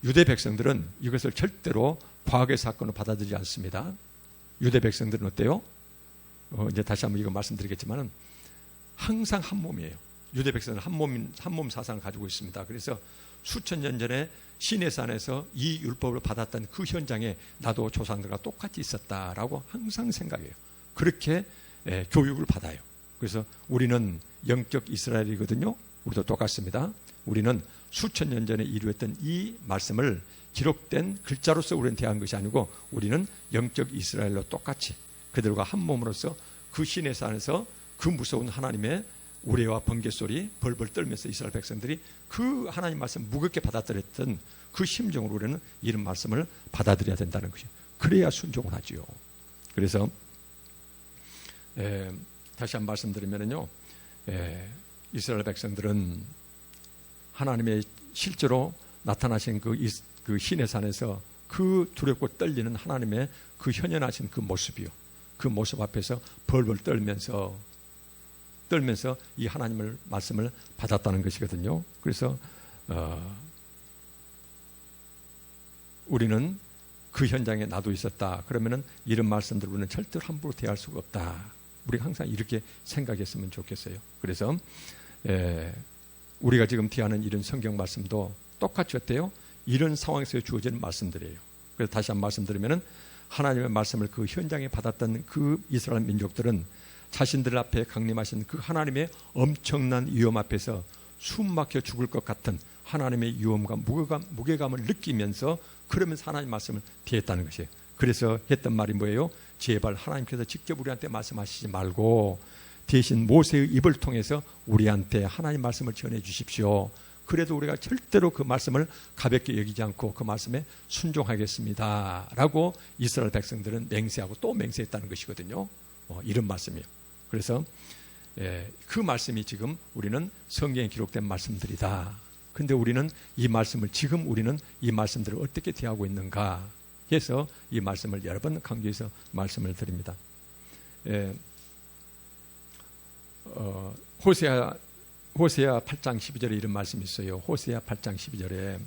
유대 백성들은 이것을 절대로 과거의 사건으로 받아들이지 않습니다. 유대 백성들은 어때요? 이제 다시 한번 이거 말씀드리겠지만은 항상 한 몸이에요. 유대 백성은 한 몸 사상을 가지고 있습니다. 그래서 수천 년 전에 시내산에서 이 율법을 받았던 그 현장에 나도 조상들과 똑같이 있었다라고 항상 생각해요. 그렇게 교육을 받아요. 그래서 우리는 영적 이스라엘이거든요. 우리도 똑같습니다. 우리는 수천 년 전에 이루었던 이 말씀을 기록된 글자로서 우리는 대한 것이 아니고 우리는 영적 이스라엘로 똑같이 그들과 한 몸으로서 그 시내산에서 그 무서운 하나님의 우레와 번개소리 벌벌 떨면서 이스라엘 백성들이 그 하나님 말씀 무겁게 받아들였던 그 심정으로 우리는 이런 말씀을 받아들여야 된다는 것이죠. 그래야 순종을 하지요. 그래서 다시 한 말씀드리면요, 이스라엘 백성들은 하나님의 실제로 나타나신 그 시내산에서 그 두렵고 떨리는 하나님의 그 현현하신 그 모습이요. 그 모습 앞에서 벌벌 떨면서 떨면서 이 하나님의 말씀을 받았다는 것이거든요. 그래서 우리는 그 현장에 나도 있었다. 그러면은 이런 말씀들 우리는 절대로 함부로 대할 수가 없다. 우리가 항상 이렇게 생각했으면 좋겠어요. 그래서 우리가 지금 대하는 이런 성경 말씀도 똑같이 어때요? 이런 상황에서 주어지는 말씀들이에요. 그래서 다시 한번 말씀드리면은 하나님의 말씀을 그 현장에 받았던 그 이스라엘 민족들은 자신들 앞에 강림하신 그 하나님의 엄청난 위험 앞에서 숨 막혀 죽을 것 같은 하나님의 위험과 무게감을 느끼면서 그러면서 하나님 말씀을 대했다는 것이에요. 그래서 했던 말이 뭐예요? 제발 하나님께서 직접 우리한테 말씀하시지 말고 대신 모세의 입을 통해서 우리한테 하나님 말씀을 전해 주십시오. 그래도 우리가 절대로 그 말씀을 가볍게 여기지 않고 그 말씀에 순종하겠습니다 라고 이스라엘 백성들은 맹세하고 또 맹세했다는 것이거든요. 이런 말씀이에요. 그래서 그 말씀이 지금 우리는 성경에 기록된 말씀들이다. 근데 우리는 이 말씀을 지금 우리는 이 말씀들을 어떻게 대하고 있는가 해서 이 말씀을 여러 번 강조해서 말씀을 드립니다. 호세아 8장 12절에 이런 말씀이 있어요. 호세아 8장 12절에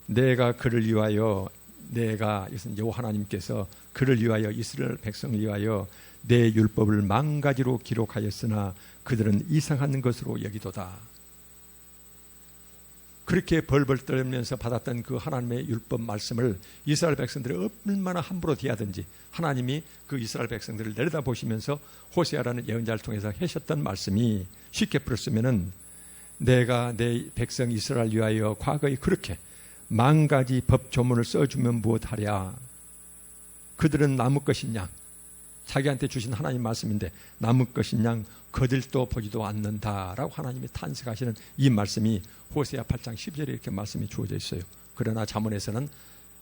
내가 그를 위하여 이것은 여호와 하나님께서 그를 위하여 이스라엘 백성을 위하여 내 율법을 만가지로 기록하였으나 그들은 이상한 것으로 여기도다. 그렇게 벌벌 떨면서 받았던 그 하나님의 율법 말씀을 이스라엘 백성들이 얼마나 함부로 대하든지 하나님이 그 이스라엘 백성들을 내려다보시면서 호세아라는 예언자를 통해서 하셨던 말씀이 쉽게 풀었으면은 내가 내 백성 이스라엘 위하여 과거에 그렇게 10,000가지 법조문을 써주면 무엇하랴. 그들은 남의 것인 양, 자기한테 주신 하나님 말씀인데 남의 것인 양 거들도 보지도 않는다라고 하나님이 탄식하시는 이 말씀이 호세아 8장 12절에 이렇게 말씀이 주어져 있어요. 그러나 잠언에서는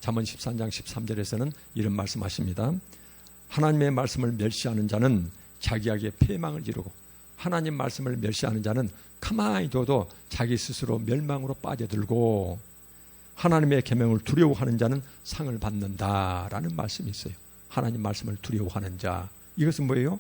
잠언 13장 13절에서는 이런 말씀하십니다. 하나님의 말씀을 멸시하는 자는 자기에게 패망을 이루고 하나님 말씀을 멸시하는 자는 가만히 둬도 자기 스스로 멸망으로 빠져들고 하나님의 계명을 두려워하는 자는 상을 받는다라는 말씀이 있어요. 하나님 말씀을 두려워하는 자, 이것은 뭐예요?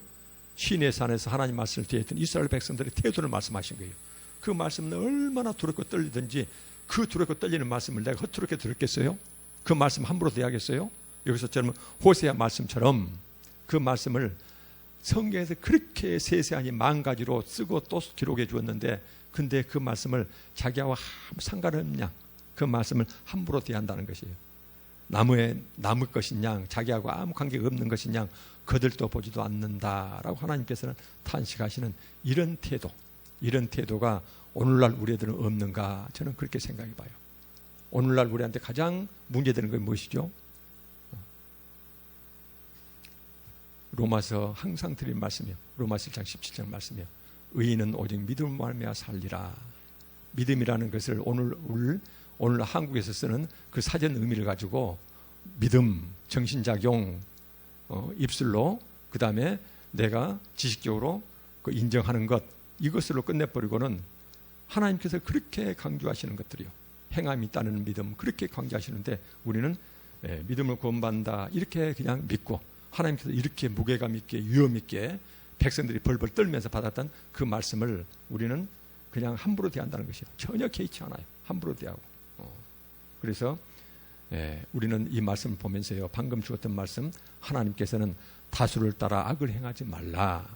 시내 산에서 하나님 말씀을 대했던 이스라엘 백성들의 태도를 말씀하신 거예요. 그 말씀은 얼마나 두렵고 떨리든지 그 두렵고 떨리는 말씀을 내가 허투루게 들었겠어요? 그 말씀 함부로 대하겠어요? 여기서 저는 호세아 말씀처럼 그 말씀을 성경에서 그렇게 세세하니 10,000가지로 쓰고 또 기록해 주었는데 근데 그 말씀을 자기와 아무 상관없는 양 그 말씀을 함부로 대한다는 것이에요. 남의 것인 양, 자기하고 아무 관계가 없는 것인 양 거들도 보지도 않는다라고 하나님께서는 탄식하시는 이런 태도가 오늘날 우리들은 없는가 저는 그렇게 생각해 봐요. 오늘날 우리한테 가장 문제되는 건 무엇이죠? 로마서 항상 드린 말씀이요. 로마서 1장 17절 말씀이요. 의인은 오직 믿음으로 말미암아 살리라. 믿음이라는 것을 오늘 한국에서 쓰는 그 사전 의미를 가지고 믿음, 정신작용, 입술로 그 다음에 내가 지식적으로 그 인정하는 것 이것으로 끝내버리고는 하나님께서 그렇게 강조하시는 것들이요. 행함이 있다는 믿음 그렇게 강조하시는데 우리는 믿음을 구원받는다 이렇게 그냥 믿고 하나님께서 이렇게 무게감 있게 위험 있게 백성들이 벌벌 떨면서 받았던 그 말씀을 우리는 그냥 함부로 대한다는 것이요. 전혀 개의치 않아요. 함부로 대하고. 그래서 우리는 이 말씀을 보면서요. 방금 주었던 말씀 하나님께서는 다수를 따라 악을 행하지 말라.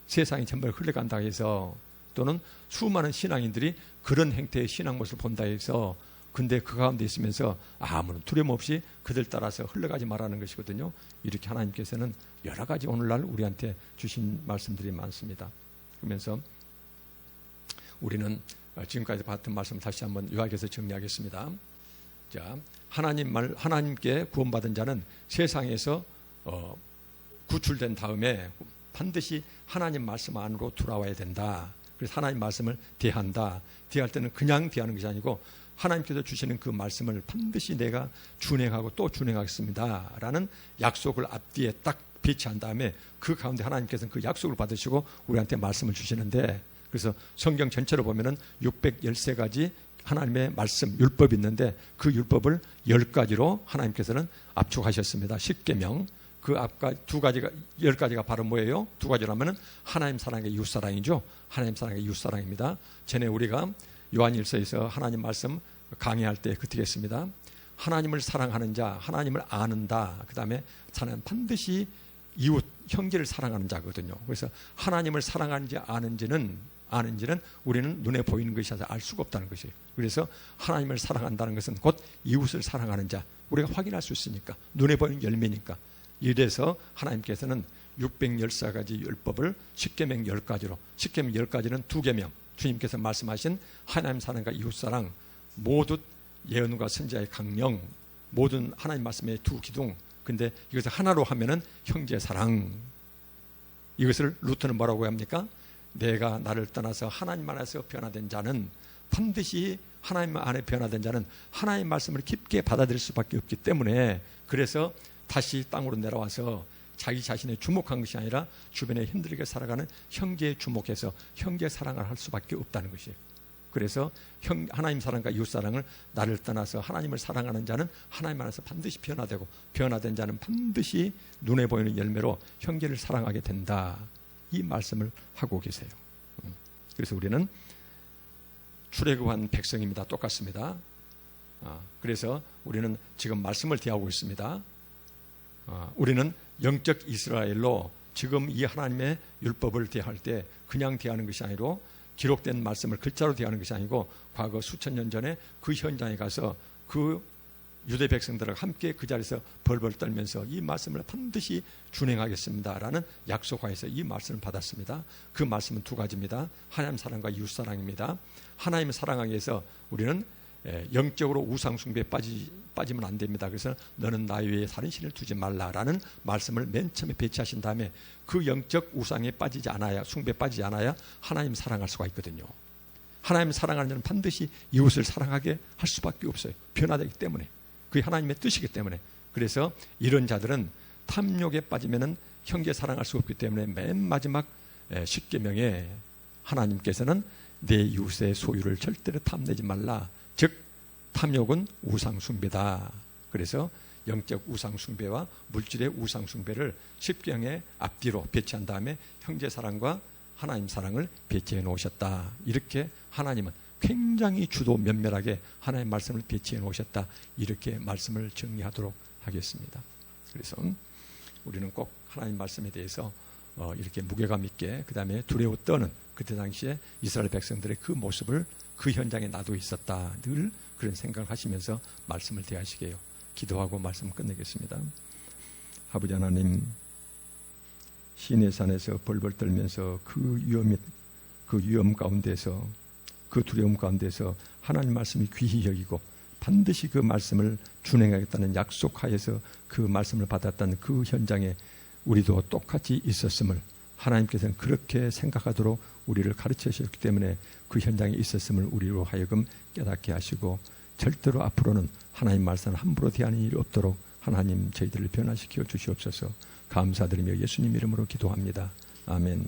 세상이 전부 흘러간다 해서 또는 수많은 신앙인들이 그런 행태의 신앙 모습을 본다 해서 근데 그 가운데 있으면서 아무런 두려움 없이 그들 따라서 흘러가지 말라는 것이거든요. 이렇게 하나님께서는 여러 가지 오늘날 우리한테 주신 말씀들이 많습니다. 그러면서 우리는 지금까지 봤던 말씀을 다시 한번 요약해서 정리하겠습니다. 자, 하나님께 구원받은 자는 세상에서 구출된 다음에 반드시 하나님 말씀 안으로 돌아와야 된다. 그래서 하나님 말씀을 대한다. 대할 때는 그냥 대하는 것이 아니고 하나님께서 주시는 그 말씀을 반드시 내가 준행하고 또 준행하겠습니다 라는 약속을 앞뒤에 딱 배치한 다음에 그 가운데 하나님께서는 그 약속을 받으시고 우리한테 말씀을 주시는데 그래서 성경 전체로 보면은 613가지 하나님의 말씀, 율법이 있는데 그 율법을 10가지로 하나님께서는 압축하셨습니다. 10계명. 그 그 앞까 두 가지가 10가지가 바로 뭐예요? 두 가지라면은 하나님 사랑의 이웃 사랑이죠. 하나님 사랑의 이웃 사랑입니다. 전에 우리가 요한일서에서 하나님 말씀 강의할 때 그렇게 했습니다. 하나님을 사랑하는 자, 하나님을 아는다. 그다음에 자는 반드시 이웃, 형제를 사랑하는 자거든요. 그래서 하나님을 사랑하는지 아는지는 우리는 눈에 보이는 것이 아니라 알 수가 없다는 것이에요. 그래서 하나님을 사랑한다는 것은 곧 이웃을 사랑하는 자, 우리가 확인할 수 있으니까, 눈에 보이는 열매니까. 이래서 하나님께서는 614가지 율법을 십계명 10가지로, 십계명 10가지는 2계명, 주님께서 말씀하신 하나님 사랑과 이웃 사랑, 모두 예언과 선지자의 강령, 모든 하나님 말씀의 두 기둥. 근데 이것을 하나로 하면은 형제 사랑. 이것을 루터는 뭐라고 합니까? 내가 나를 떠나서 하나님 안에서 변화된 자는, 반드시 하나님 안에 변화된 자는 하나님 말씀을 깊게 받아들일 수밖에 없기 때문에, 그래서 다시 땅으로 내려와서 자기 자신에 주목한 것이 아니라 주변에 힘들게 살아가는 형제에 주목해서 형제 사랑을 할 수밖에 없다는 것이에요. 그래서 하나님 사랑과 이웃 사랑을, 나를 떠나서 하나님을 사랑하는 자는 하나님 안에서 반드시 변화되고, 변화된 자는 반드시 눈에 보이는 열매로 형제를 사랑하게 된다. 이 말씀을 하고 계세요. 그래서 우리는 출애굽한 백성입니다. 똑같습니다. 그래서 우리는 지금 말씀을 대하고 있습니다. 우리는 영적 이스라엘로 지금 이 하나님의 율법을 대할 때 그냥 대하는 것이 아니고, 기록된 말씀을 글자로 대하는 것이 아니고, 과거 수천 년 전에 그 현장에 가서 그 유대 백성들과 함께 그 자리에서 벌벌 떨면서 이 말씀을 반드시 준행하겠습니다라는 약속하에서 이 말씀을 받았습니다. 그 말씀은 2가지입니다. 하나님 사랑과 이웃 사랑입니다. 하나님을 사랑하기 위해서 우리는 영적으로 우상 숭배에 빠지면 안 됩니다. 그래서 너는 나 외에 다른 신을 두지 말라라는 말씀을 맨 처음에 배치하신 다음에 그 영적 우상에 빠지지 않아야, 숭배에 빠지지 않아야 하나님 사랑할 수가 있거든요. 하나님 사랑하는 자는 반드시 이웃을 사랑하게 할 수밖에 없어요. 변화되기 때문에, 그게 하나님의 뜻이기 때문에. 그래서 이런 자들은 탐욕에 빠지면은 형제 사랑할 수 없기 때문에 맨 마지막 10계명에 하나님께서는 내 이웃의 소유를 절대로 탐내지 말라. 즉 탐욕은 우상 숭배다. 그래서 영적 우상 숭배와 물질의 우상 숭배를 10계명의 앞뒤로 배치한 다음에 형제 사랑과 하나님 사랑을 배치해 놓으셨다. 이렇게 하나님은 굉장히 주도 면밀하게 하나님 말씀을 배치해 놓으셨다. 이렇게 말씀을 정리하도록 하겠습니다. 그래서 우리는 꼭 하나님 말씀에 대해서 이렇게 무게감 있게, 그 다음에 두려워 떠는, 그때 당시에 이스라엘 백성들의 그 모습을 그 현장에 나도 있었다. 늘 그런 생각을 하시면서 말씀을 대하시게요. 기도하고 말씀 끝내겠습니다. 아버지 하나님, 시내산에서 벌벌 떨면서 그 위험 가운데서, 그 두려움 가운데서 하나님 말씀이 귀히 여기고 반드시 그 말씀을 준행하겠다는 약속하에서 그 말씀을 받았던 그 현장에 우리도 똑같이 있었음을, 하나님께서는 그렇게 생각하도록 우리를 가르쳐 주셨기 때문에 그 현장에 있었음을 우리로 하여금 깨닫게 하시고, 절대로 앞으로는 하나님 말씀을 함부로 대하는 일이 없도록 하나님 저희들을 변화시켜 주시옵소서. 감사드리며 예수님 이름으로 기도합니다. 아멘.